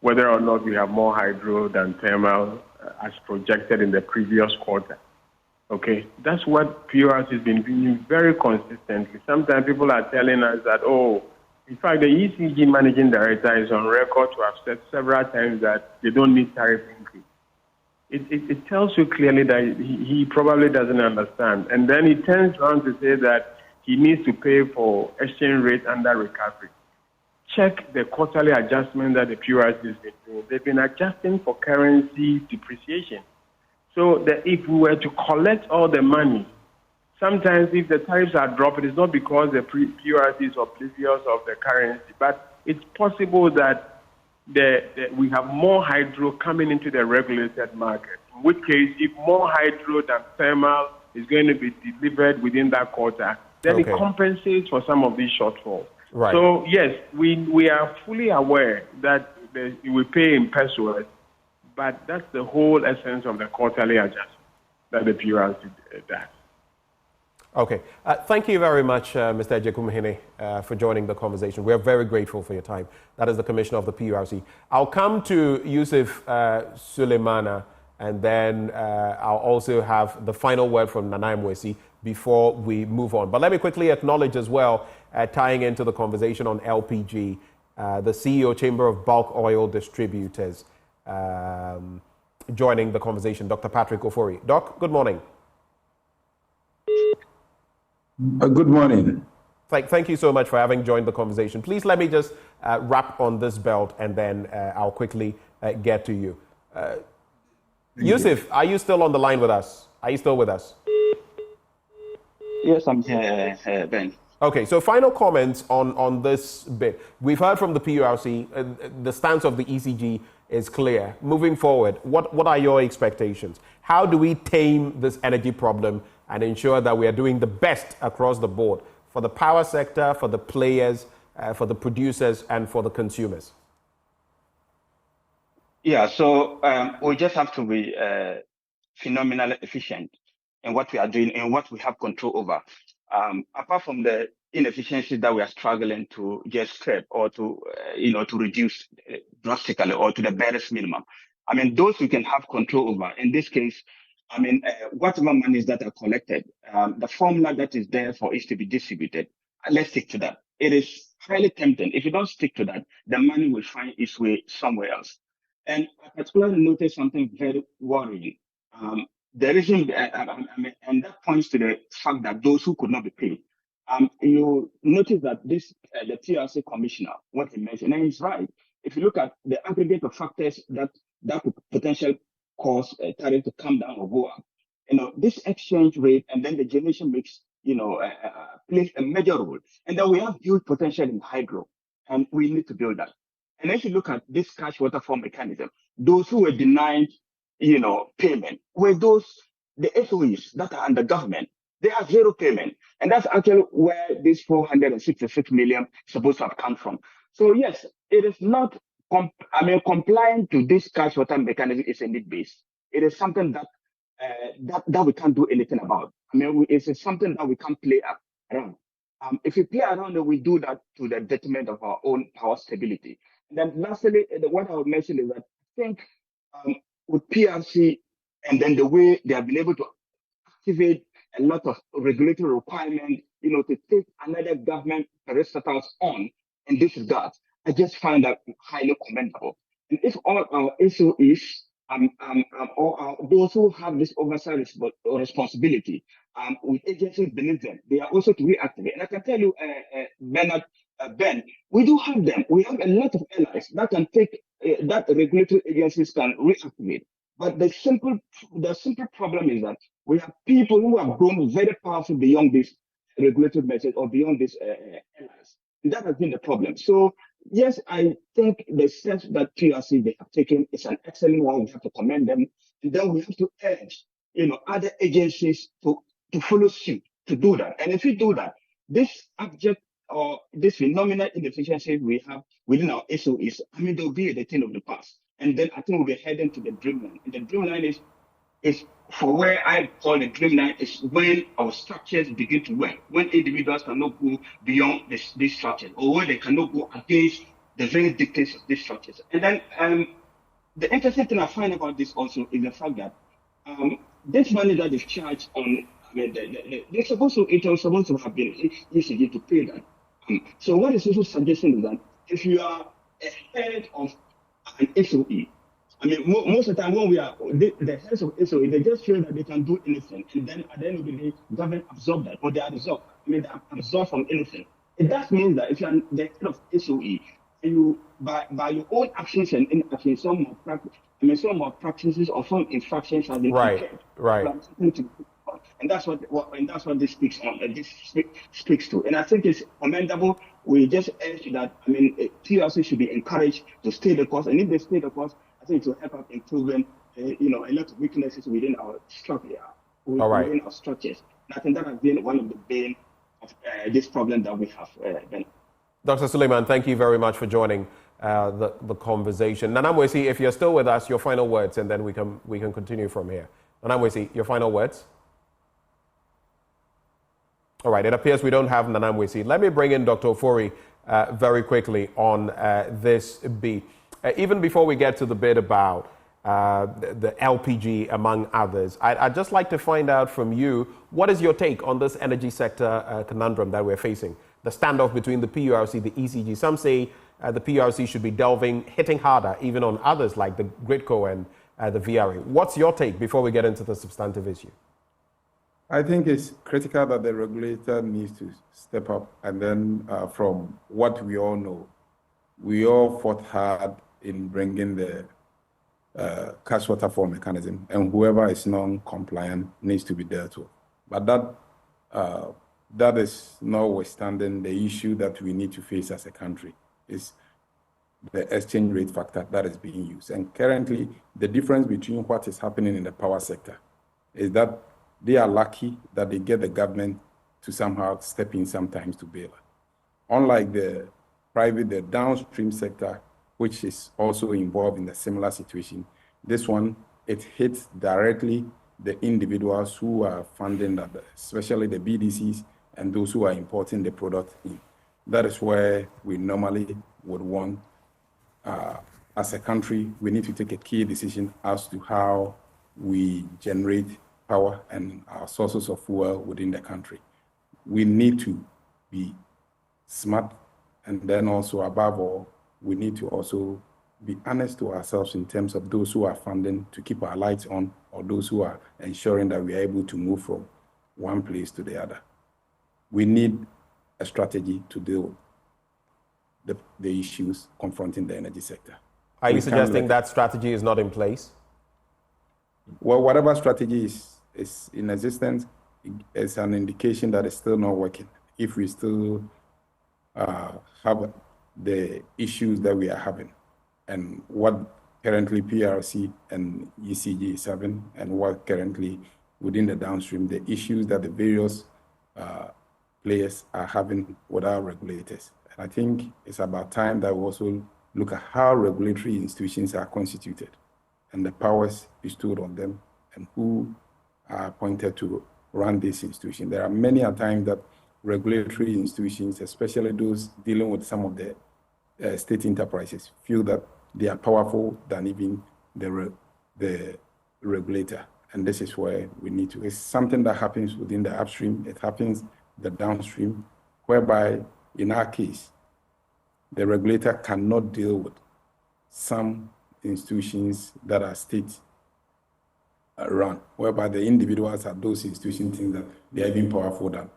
whether or not we have more hydro than thermal as projected in the previous quarter. Okay, that's what PURC has been doing very consistently. Sometimes people are telling us that, in fact, the ECG managing director is on record to have said several times that they don't need tariff increase. It tells you clearly that he probably doesn't understand. And then he turns around to say that he needs to pay for exchange rate under recovery. Check the quarterly adjustment that the PURC has been doing. They've been adjusting for currency depreciation. So that if we were to collect all the money, sometimes if the tariffs are dropped, it is not because the PURC is oblivious of the currency, but it's possible that we have more hydro coming into the regulated market, in which case if more hydro than thermal is going to be delivered within that quarter, then it compensates for some of these shortfalls. Right. So yes, we are fully aware that we pay in pesos, but that's the whole essence of the quarterly adjustment that the PURC does. Okay. Thank you very much, Mr. Ghc5.8m, for joining the conversation. We are very grateful for your time. That is the Commissioner of the PURC. I'll come to Yusuf Suleimana, and then I'll also have the final word from Nana Mwesi before we move on. But let me quickly acknowledge as well, tying into the conversation on LPG, the CEO Chamber of Bulk Oil Distributors, joining the conversation, Dr. Patrick Ofori. Doc, good morning. Good morning. Thank you so much for having joined the conversation. Please let me just wrap on this belt, and then I'll quickly get to you. Yusuf, are you still on the line with us? Are you still with us? Yes, I'm here, Ben. Okay, so final comments on this bit. We've heard from the PURC, the stance of the ECG is clear. Moving forward, what are your expectations? How do we tame this energy problem and ensure that we are doing the best across the board for the power sector, for the players, for the producers, and for the consumers? Yeah, so we just have to be phenomenally efficient in what we are doing and what we have control over. Apart from the inefficiencies that we are struggling to just scrape or to reduce drastically or to the barest minimum. I mean, those we can have control over. In this case, I mean, whatever monies that are collected, the formula that is there for it to be distributed, let's stick to that. It is highly tempting. If you don't stick to that, the money will find its way somewhere else. And I particularly noticed something very worrying. The reason, and that points to the fact that those who could not be paid. You notice that the PURC commissioner, what he mentioned, and he's right. If you look at the aggregate of factors that could potentially cause tariff to come down or go up, this exchange rate and then the generation mix, plays a major role. And then we have huge potential in hydro, and we need to build that. And if you look at this cash waterfall mechanism, those who were denied, payment were the SOEs that are under government. They have zero payment. And that's actually where this 466 million is supposed to have come from. So yes, it is not, complying to this cash water mechanism is a need base. It is something that we can't do anything about. It's something that we can't play around. If we play around, we do that to the detriment of our own power stability. And then lastly, what I would mention is that I think with PURC and then the way they have been able to activate a lot of regulatory requirements, to take another government parastatals on in this regard, I just find that highly commendable. And if all our SOEs or those who have this oversight responsibility with agencies beneath them, they are also to reactivate. And I can tell you, Ben, we do have them. We have a lot of allies that can take that regulatory agencies can reactivate. But the simple problem is that we have people who have grown very powerful beyond this regulatory message or beyond these allies. And that has been the problem. So yes, I think the steps that PURC they have taken is an excellent one. We have to commend them. And then we have to urge, other agencies to follow suit to do that. And if we do that, this abject or this phenomenal inefficiency we have within our SOEs, they'll be the thing of the past. And then I think we'll be heading to the dreamland. And the dreamland is for where I call the dreamland is when our structures begin to work, when individuals cannot go beyond these structures, or when they cannot go against the very dictates of these structures. And then the interesting thing I find about this also is the fact that this money that is charged on, it was supposed to have been ECG to pay that. So what is also suggesting is that if you are a head of an SOE, I mean, most of the time when we are, the heads of SOE, they just feel that they can do anything. And then at the end of the day, government absorb that, or they are absorbed. I mean, they are absorbed from anything. It does mean that if you are the head of SOE, and you, by your own actions and inactions, some more practices or some infractions have been committed. Right. And that's what this speaks on. This speaks to. And I think it's commendable. We just urge that. I mean, PURC should be encouraged to stay the course, and if they stay the course, I think it will help us improving, a lot of weaknesses within our structure, within our structures. And I think that has been one of the bane of this problem that we have. Dr. Suleiman, thank you very much for joining the conversation. Nanamwesi, if you're still with us, your final words, and then we can continue from here. Nanamwesi, your final words. All right, it appears we don't have Nanamwesi. Let me bring in Dr. Ofori very quickly on this beat. Even before we get to the bit about the LPG, among others, I'd just like to find out from you, what is your take on this energy sector conundrum that we're facing? The standoff between the PURC, the ECG. Some say the PURC should be hitting harder, even on others like the GRIDCO and the VRA. What's your take before we get into the substantive issue? I think it's critical that the regulator needs to step up. And then from what we all know, we all fought hard in bringing the cash waterfall mechanism, and whoever is non-compliant needs to be dealt with. But that is notwithstanding the issue that we need to face as a country is the exchange rate factor that is being used. And currently, the difference between what is happening in the power sector is that they are lucky that they get the government to somehow step in sometimes to bail. Unlike the downstream sector, which is also involved in a similar situation, this one, it hits directly the individuals who are funding that, especially the BDCs and those who are importing the product in. That is where we normally would want, as a country, we need to take a key decision as to how we generate power and our sources of fuel within the country. We need to be smart, and then also above all, we need to also be honest to ourselves in terms of those who are funding to keep our lights on, or those who are ensuring that we are able to move from one place to the other. We need a strategy to deal with the issues confronting the energy sector. Are you suggesting that strategy is not in place? Well, whatever strategy is in existence is an indication that it's still not working. If we still have the issues that we are having, and what currently PRC and ECG is having, and what currently within the downstream, the issues that the various players are having with our regulators. And I think it's about time that we also look at how regulatory institutions are constituted and the powers bestowed on them and who are appointed to run this institution. There are many a time that regulatory institutions, especially those dealing with some of the state enterprises, feel that they are powerful than even the regulator. And this is where we need to. It's something that happens within the upstream. It happens the downstream, whereby in our case, the regulator cannot deal with some institutions that are state run, whereby the individuals at those institutions think that they are even powerful than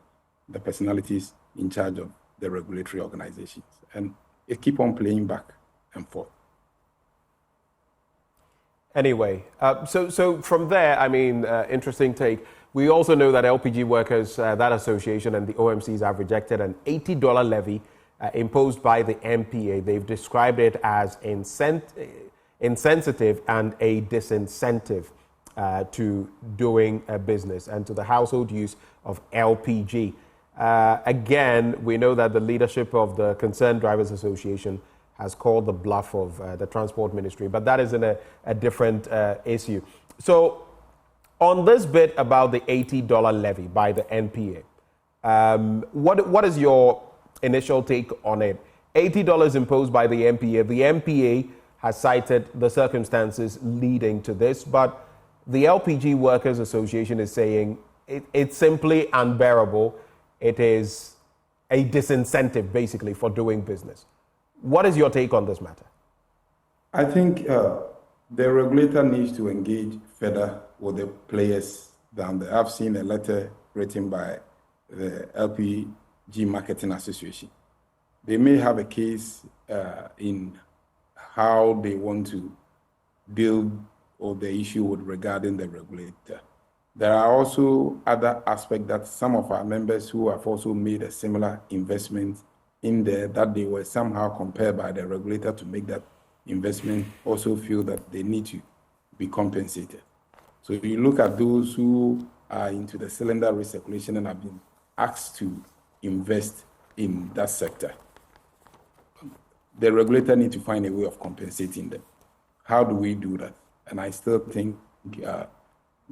the personalities in charge of the regulatory organizations. And it keeps on playing back and forth. Anyway, so from there, I mean, interesting take. We also know that LPG workers, that association and the OMCs have rejected an $80 levy imposed by the MPA. They've described it as insensitive and a disincentive to doing a business and to the household use of LPG. Again, we know that the leadership of the Concerned Drivers Association has called the bluff of the Transport Ministry, but that is in a different issue. So on this bit about the $80 levy by the NPA, what is your initial take on it? $80 imposed by the NPA. The NPA has cited the circumstances leading to this, but the LPG Workers Association is saying it's simply unbearable. It is a disincentive, basically, for doing business. What is your take on this matter? I think The regulator needs to engage further with the players down there. I've seen a letter written by the LPG Marketing Association. They may have a case in how they want to deal with the issue regarding the regulator. There are also other aspects that some of our members who have also made a similar investment in there, that they were somehow compelled by the regulator to make that investment, also feel that they need to be compensated. So you look at those who are into the cylinder recirculation and have been asked to invest in that sector. The regulator needs to find a way of compensating them. How do we do that? And I still think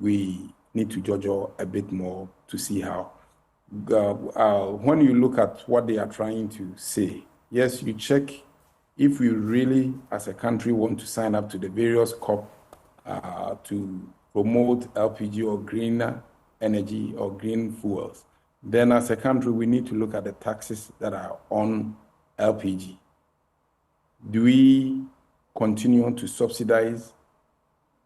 we need to judge a bit more to see how. When you look at what they are trying to say, yes, you check if we really, as a country, want to sign up to the various COP to promote LPG or greener energy or green fuels, then as a country, we need to look at the taxes that are on LPG. Do we continue to subsidize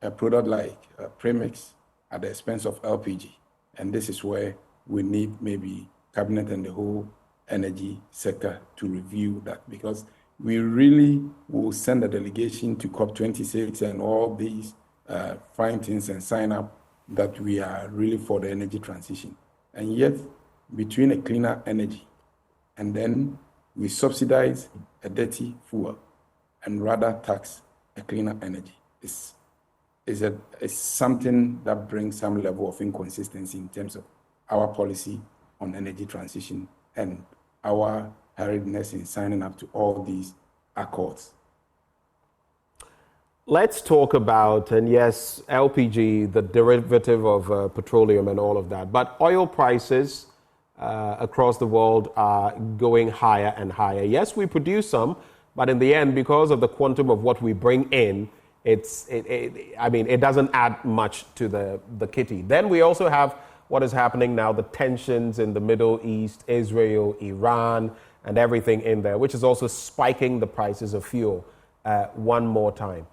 a product like premix at the expense of LPG? And this is where we need maybe cabinet and the whole energy sector to review that, because we really will send a delegation to COP26 and all these fine things and sign up that we are really for the energy transition. And yet, between a cleaner energy and then we subsidize a dirty fuel and rather tax a cleaner energy, is something that brings some level of inconsistency in terms of our policy on energy transition and our hurriedness in signing up to all these accords. Let's talk about, and yes, LPG, the derivative of petroleum and all of that, but oil prices across the world are going higher and higher. Yes, we produce some, but in the end, because of the quantum of what we bring in, it doesn't add much to the kitty. Then we also have what is happening now, the tensions in the Middle East, Israel, Iran, and everything in there, which is also spiking the prices of fuel one more time.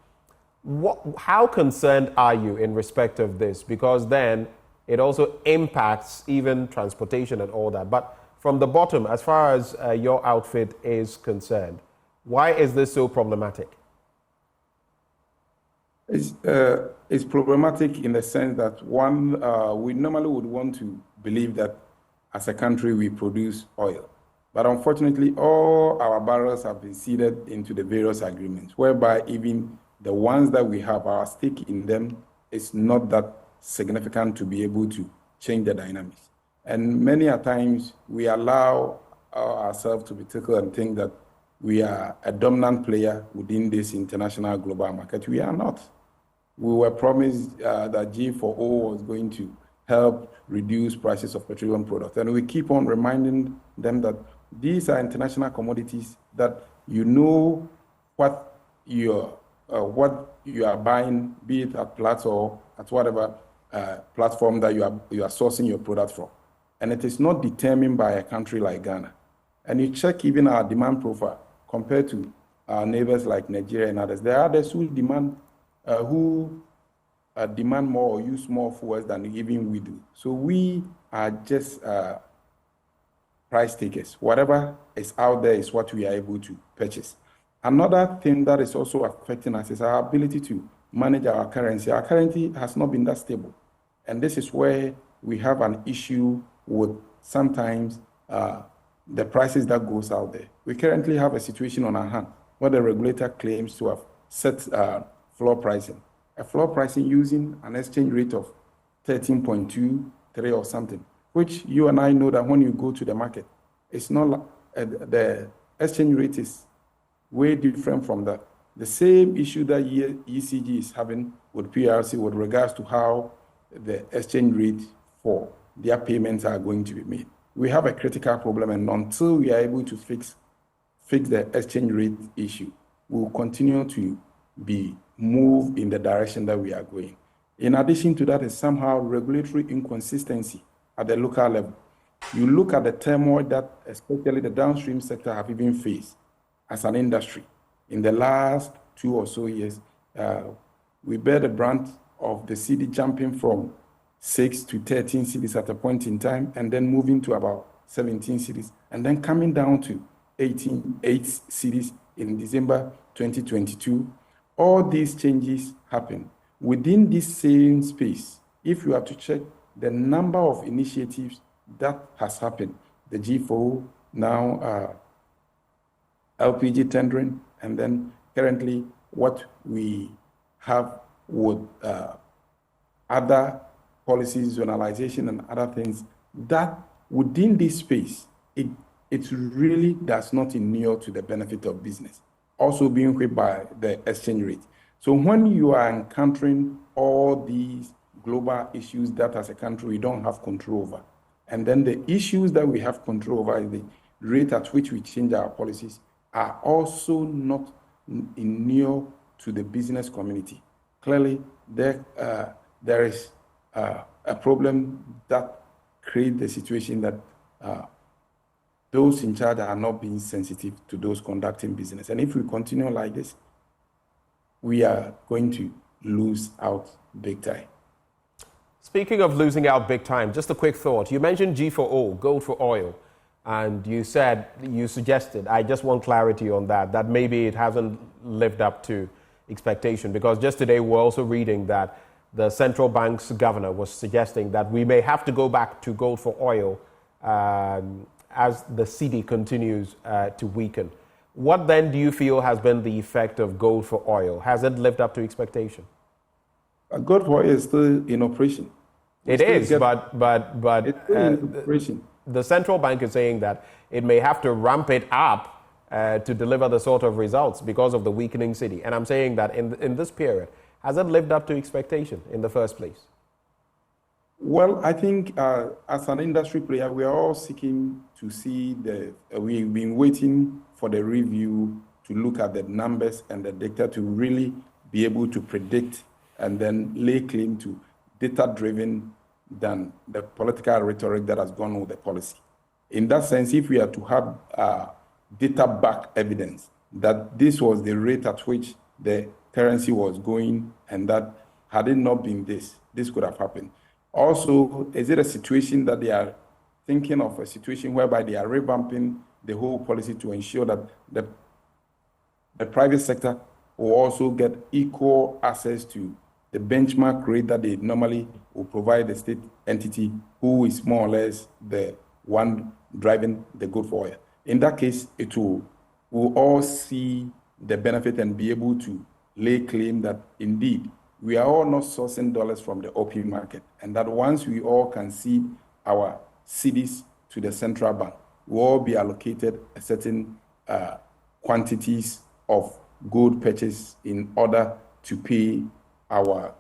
How concerned are you in respect of this? Because then it also impacts even transportation and all that. But from the bottom, as far as your outfit is concerned, why is this so problematic? It's problematic in the sense that one, we normally would want to believe that as a country we produce oil. But unfortunately, all our barrels have been seeded into the various agreements, whereby even the ones that we have, our stake in them is not that significant to be able to change the dynamics. And many a times we allow ourselves to be tickled and think that we are a dominant player within this international global market. We are not. We were promised that Ghc5.8m was going to help reduce prices of petroleum products. And we keep on reminding them that these are international commodities that you know what you are buying, be it at Platts or at whatever platform that you are sourcing your product from. And it is not determined by a country like Ghana. And you check even our demand profile compared to our neighbors like Nigeria and others. There are others who demand more or use more fuels than even we do. So we are just price takers. Whatever is out there is what we are able to purchase. Another thing that is also affecting us is our ability to manage our currency. Our currency has not been that stable. And this is where we have an issue with sometimes the prices that goes out there. We currently have a situation on our hand where the regulator claims to have set floor pricing. A floor pricing using an exchange rate of 13.23 or something, which you and I know that when you go to the market, it's not the exchange rate is way different from that. The same issue that ECG is having with PURC with regards to how the exchange rate for their payments are going to be made. We have a critical problem, and until we are able to fix the exchange rate issue, we will continue to be moved in the direction that we are going. In addition to that is somehow regulatory inconsistency at the local level. You look at the turmoil that especially the downstream sector have even faced as an industry in the last 2 or so years. We bear the brunt of the cedi jumping from 6 to 13 cedis at a point in time, and then moving to about 17 cedis, and then coming down to 8 cedis in December 2022. All these changes happen within this same space. If you have to check the number of initiatives that has happened, the G4, now LPG tendering, and then currently what we have with other policies, zonalization, and other things, that within this space, it really does not inure to the benefit of business, also being whipped by the exchange rate. So when you are encountering all these global issues that as a country we don't have control over, and then the issues that we have control over is the rate at which we change our policies, are also not inure to the business community. Clearly, there is a problem that creates the situation that those in charge are not being sensitive to those conducting business. And if we continue like this, we are going to lose out big time. Speaking of losing out big time, just a quick thought. You mentioned G4O, gold for oil, and you suggested, I just want clarity on that maybe it hasn't lived up to expectation, because just today we're also reading that the central bank's governor was suggesting that we may have to go back to gold for oil as the cedi continues to weaken. What then do you feel has been the effect of gold for oil? Has it lived up to expectation? Gold for oil is still in operation. It is, but it's still in operation. The central bank is saying that it may have to ramp it up to deliver the sort of results because of the weakening cedi. And I'm saying that in this period, has it lived up to expectation in the first place? Well, I think as an industry player, we are all seeking to see we've been waiting for the review to look at the numbers and the data to really be able to predict and then lay claim to data-driven than the political rhetoric that has gone with the policy. In that sense, if we are to have data-backed evidence that this was the rate at which the currency was going, and that had it not been this could have happened. Also, is it a situation that they are thinking of a situation whereby they are revamping the whole policy to ensure that the private sector will also get equal access to the benchmark rate that they normally will provide the state entity who is more or less the one driving the good for oil? In that case, we'll all see the benefit and be able to lay claim that indeed we are all not sourcing dollars from the open market, and that once we all concede our cedis to the central bank, we'll all be allocated a certain quantities of gold purchase in order to pay our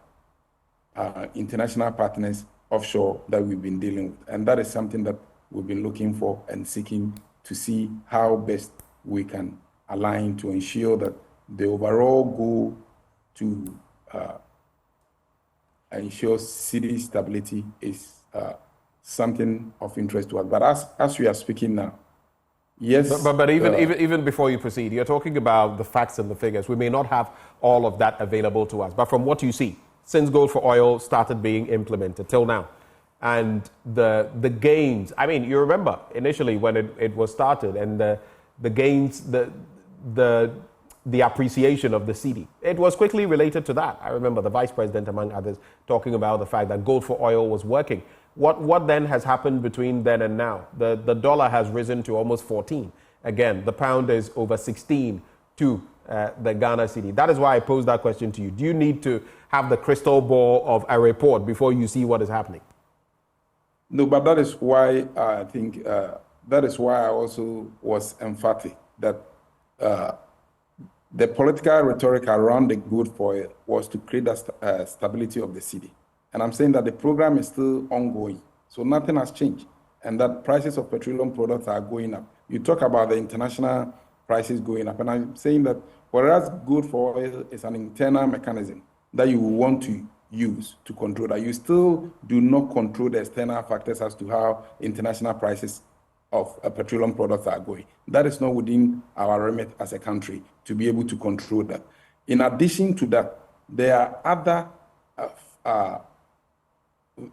international partners offshore that we've been dealing with. And that is something that we've been looking for and seeking to see how best we can align to ensure that the overall goal to ensure cedi stability is something of interest to us. But as we are speaking now, yes. But even before you proceed, you're talking about the facts and the figures. We may not have all of that available to us, but from what you see, since gold for oil started being implemented till now, and the gains, I mean, you remember initially when it was started, and the gains, the appreciation of the cedi, it was quickly related to that. I remember the vice president, among others, talking about the fact that gold for oil was working. What then has happened between then and now? The dollar has risen to almost 14. Again, the pound is over 16 to the Ghana cedi. That is why I posed that question to you. Do you need to have the crystal ball of a report before you see what is happening? No, but that is why I think, that is why I also was emphatic that the political rhetoric around the good for oil was to create the stability of the cedi. And I'm saying that the program is still ongoing, so nothing has changed, and that prices of petroleum products are going up. You talk about the international prices going up, and I'm saying that whereas good for oil is an internal mechanism that you want to use to control that, you still do not control the external factors as to how international prices of petroleum products are going. That is not within our remit as a country to be able to control that. In addition to that, there are other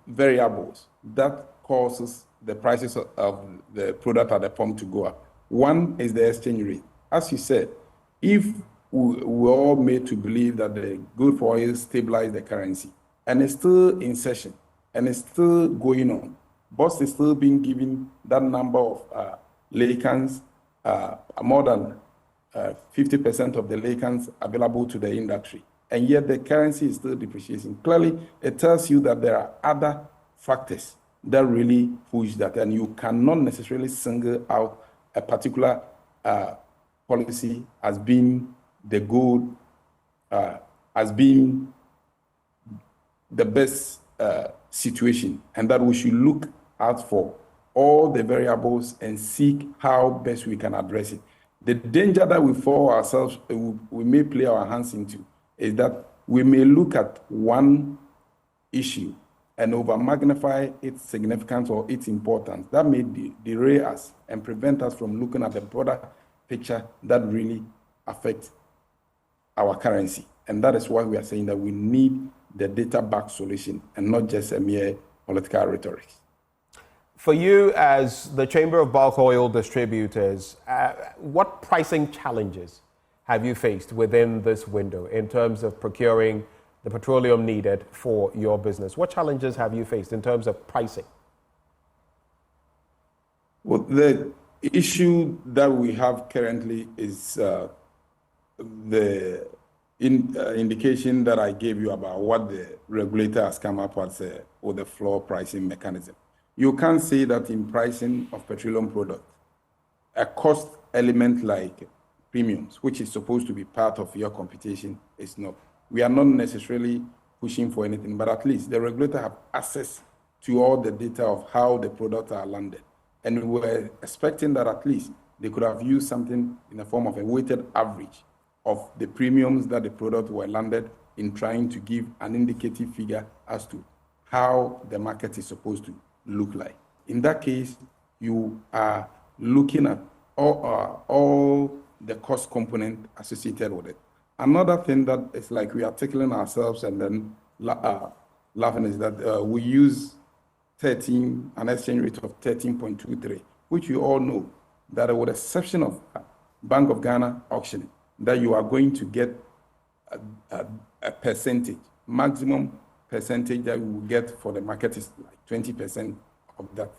variables that causes the prices of the product at the pump to go up. One is the exchange rate. As you said, if we're all made to believe that the good for oil stabilize the currency, and it's still in session, and it's still going on, BOS is still being given that number of liquors, more than 50% of the liquors available to the industry, and yet the currency is still depreciating. Clearly, it tells you that there are other factors that really push that, and you cannot necessarily single out a particular policy as being the good, as being the best situation, and that we should look out for all the variables and seek how best we can address it. The danger that we fall ourselves, we may play our hands into, is that we may look at one issue and over-magnify its significance or its importance. That may derail us and prevent us from looking at the broader picture that really affects our currency. And that is why we are saying that we need the data-backed solution and not just a mere political rhetoric. For you, as the Chamber of Bulk Oil Distributors, what pricing challenges have you faced within this window in terms of procuring the petroleum needed for your business? What challenges have you faced in terms of pricing? Well, the issue that we have currently is the indication that I gave you about what the regulator has come up with the floor pricing mechanism. You can't say that in pricing of petroleum products, a cost element like premiums, which is supposed to be part of your computation, is not. We are not necessarily pushing for anything, but at least the regulator have access to all the data of how the products are landed. And we were expecting that at least they could have used something in the form of a weighted average of the premiums that the product were landed in, trying to give an indicative figure as to how the market is supposed to look like. In that case, you are looking at all the cost component associated with it. Another thing that is like we are tickling ourselves and then laughing is that we use an exchange rate of 13.23, which you all know that with the exception of Bank of Ghana auctioning, that you are going to get a percentage, maximum percentage that we will get for the market is like 20% of that.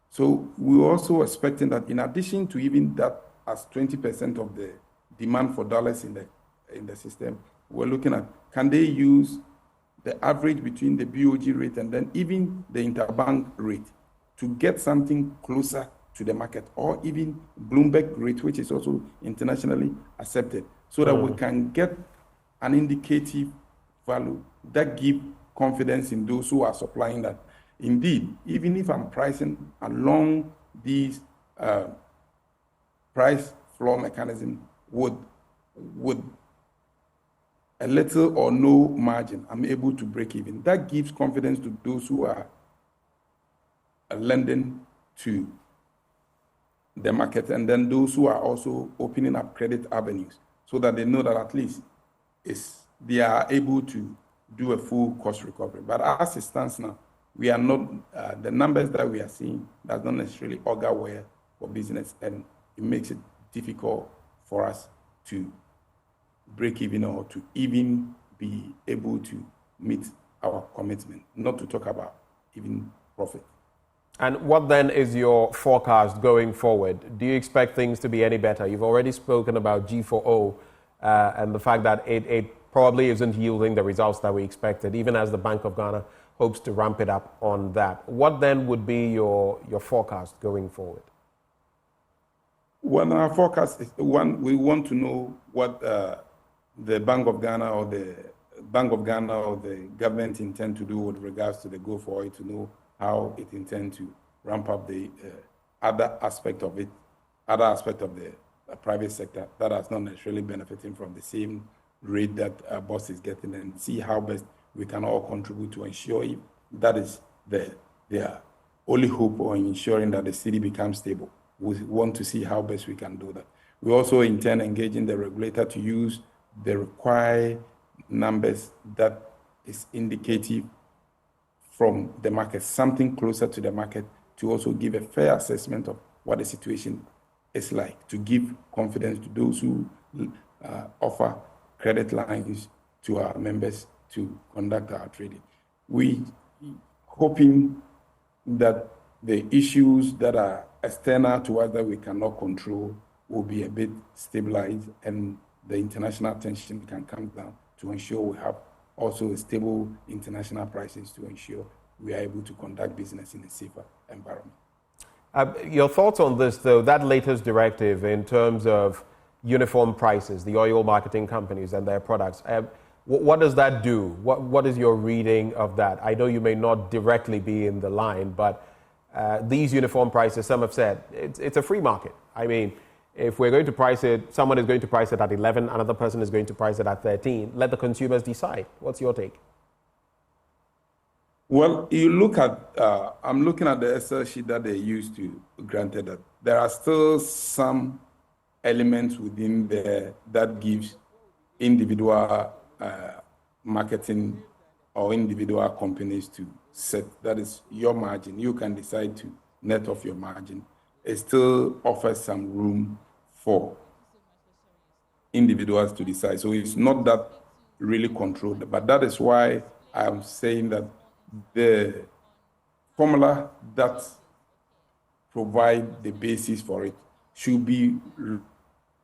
So we're also expecting that in addition to even that as 20% of the demand for dollars in the system, we're looking at, can they use the average between the BOG rate and then even the interbank rate to get something closer to the market, or even Bloomberg rate, which is also internationally accepted, so that we can get an indicative value that give confidence in those who are supplying that. Indeed, even if I'm pricing along these price floor mechanism with a little or no margin, I'm able to break even. That gives confidence to those who are lending to the market, and then those who are also opening up credit avenues, so that they know that at least they are able to do a full cost recovery. But as it stands now, we are not, the numbers that we are seeing does not necessarily augur well for business, and it makes it difficult for us to break even or to even be able to meet our commitment, not to talk about even profit. And what then is your forecast going forward? Do you expect things to be any better? You've already spoken about G4O and the fact that it probably isn't yielding the results that we expected, even as the Bank of Ghana hopes to ramp it up on that. What then would be your forecast going forward? Well, our forecast is one, we want to know what the Bank of Ghana or the government intend to do with regards to the go for it, to know how it intends to ramp up the other aspect of the private sector that is not necessarily benefiting from the same rate that BOS is getting, and see how best we can all contribute to ensure that is their only hope on ensuring that the city becomes stable. We want to see how best we can do that. We also intend engaging the regulator to use the required numbers that is indicative from the market, something closer to the market, to also give a fair assessment of what the situation is like, to give confidence to those who offer credit lines to our members to conduct our trading. We hoping that the issues that are external to us that we cannot control will be a bit stabilized, and the international tension can come down to ensure we have also stable international prices to ensure we are able to conduct business in a safer environment. Your thoughts on this, though, that latest directive in terms of uniform prices, the oil marketing companies and their products, what does that do? What is your reading of that? I know you may not directly be in the line, but these uniform prices, some have said, it's a free market. I mean, if we're going to price it, someone is going to price it at 11, another person is going to price it at 13. Let the consumers decide. What's your take? Well, you look at, I'm looking at the Excel sheet that they used to, granted that there are still some elements within there that gives individual marketing or individual companies to set, that is your margin. You can decide to net off your margin. It still offers some room for individuals to decide. So it's not that really controlled, but that is why I'm saying that the formula that provide the basis for it should be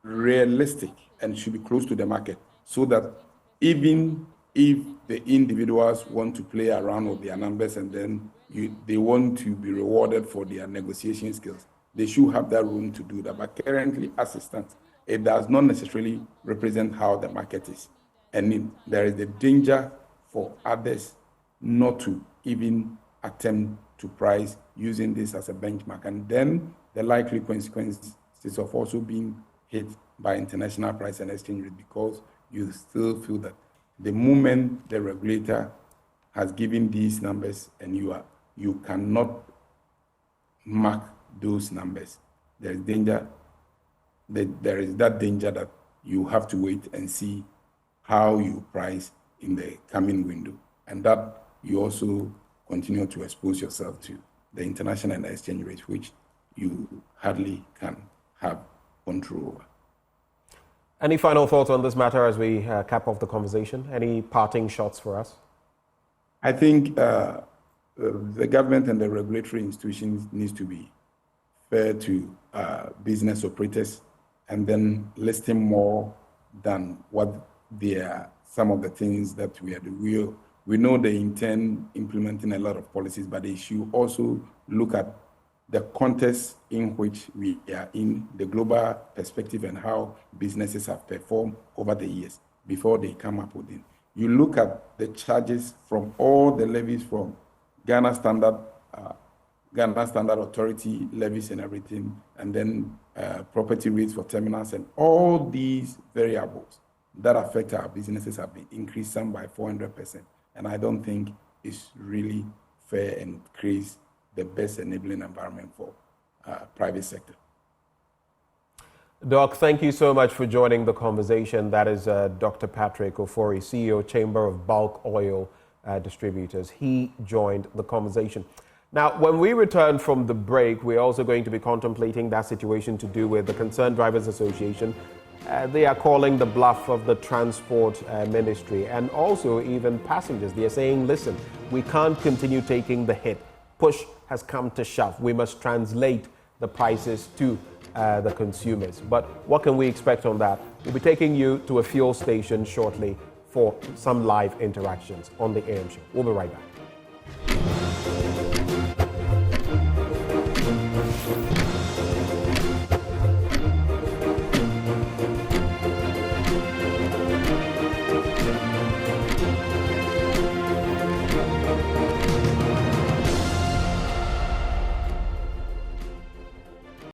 realistic and should be close to the market, so that even if the individuals want to play around with their numbers and then they want to be rewarded for their negotiation skills, they should have that room to do that. But currently, as it stands, it does not necessarily represent how the market is. And there is the danger for others not to even attempt to price using this as a benchmark. And then the likely consequences of also being hit by international price and exchange rate, because you still feel that the moment the regulator has given these numbers and you cannot mark those numbers, there is danger. There is that danger that you have to wait and see how you price in the coming window, and that you also continue to expose yourself to the international and exchange rate, which you hardly can have control over. Any final thoughts on this matter as we cap off the conversation? Any parting shots for us? I think the government and the regulatory institutions needs to be fair to business operators, and then listen more than what they are, some of the things that we are doing. We know they intend implementing a lot of policies, but they should also look at the context in which we are in, the global perspective, and how businesses have performed over the years before they come up with it. You look at the charges from all the levies, from Ghana Standard Authority levies and everything, and then property rates for terminals, and all these variables that affect our businesses have been increased, some by 400%. And I don't think it's really fair and creates the best enabling environment for private sector. Doc, thank you so much for joining the conversation. That is Dr. Patrick Ofori, CEO, Chamber of Bulk Oil Distributors. He joined the conversation. Now, when we return from the break, we're also going to be contemplating that situation to do with the Concerned Drivers Association. They are calling the bluff of the transport ministry, and also even passengers. They are saying, listen, we can't continue taking the hit. Push has come to shove. We must translate the prices to the consumers. But what can we expect on that? We'll be taking you to a fuel station shortly for some live interactions on the AM show. We'll be right back.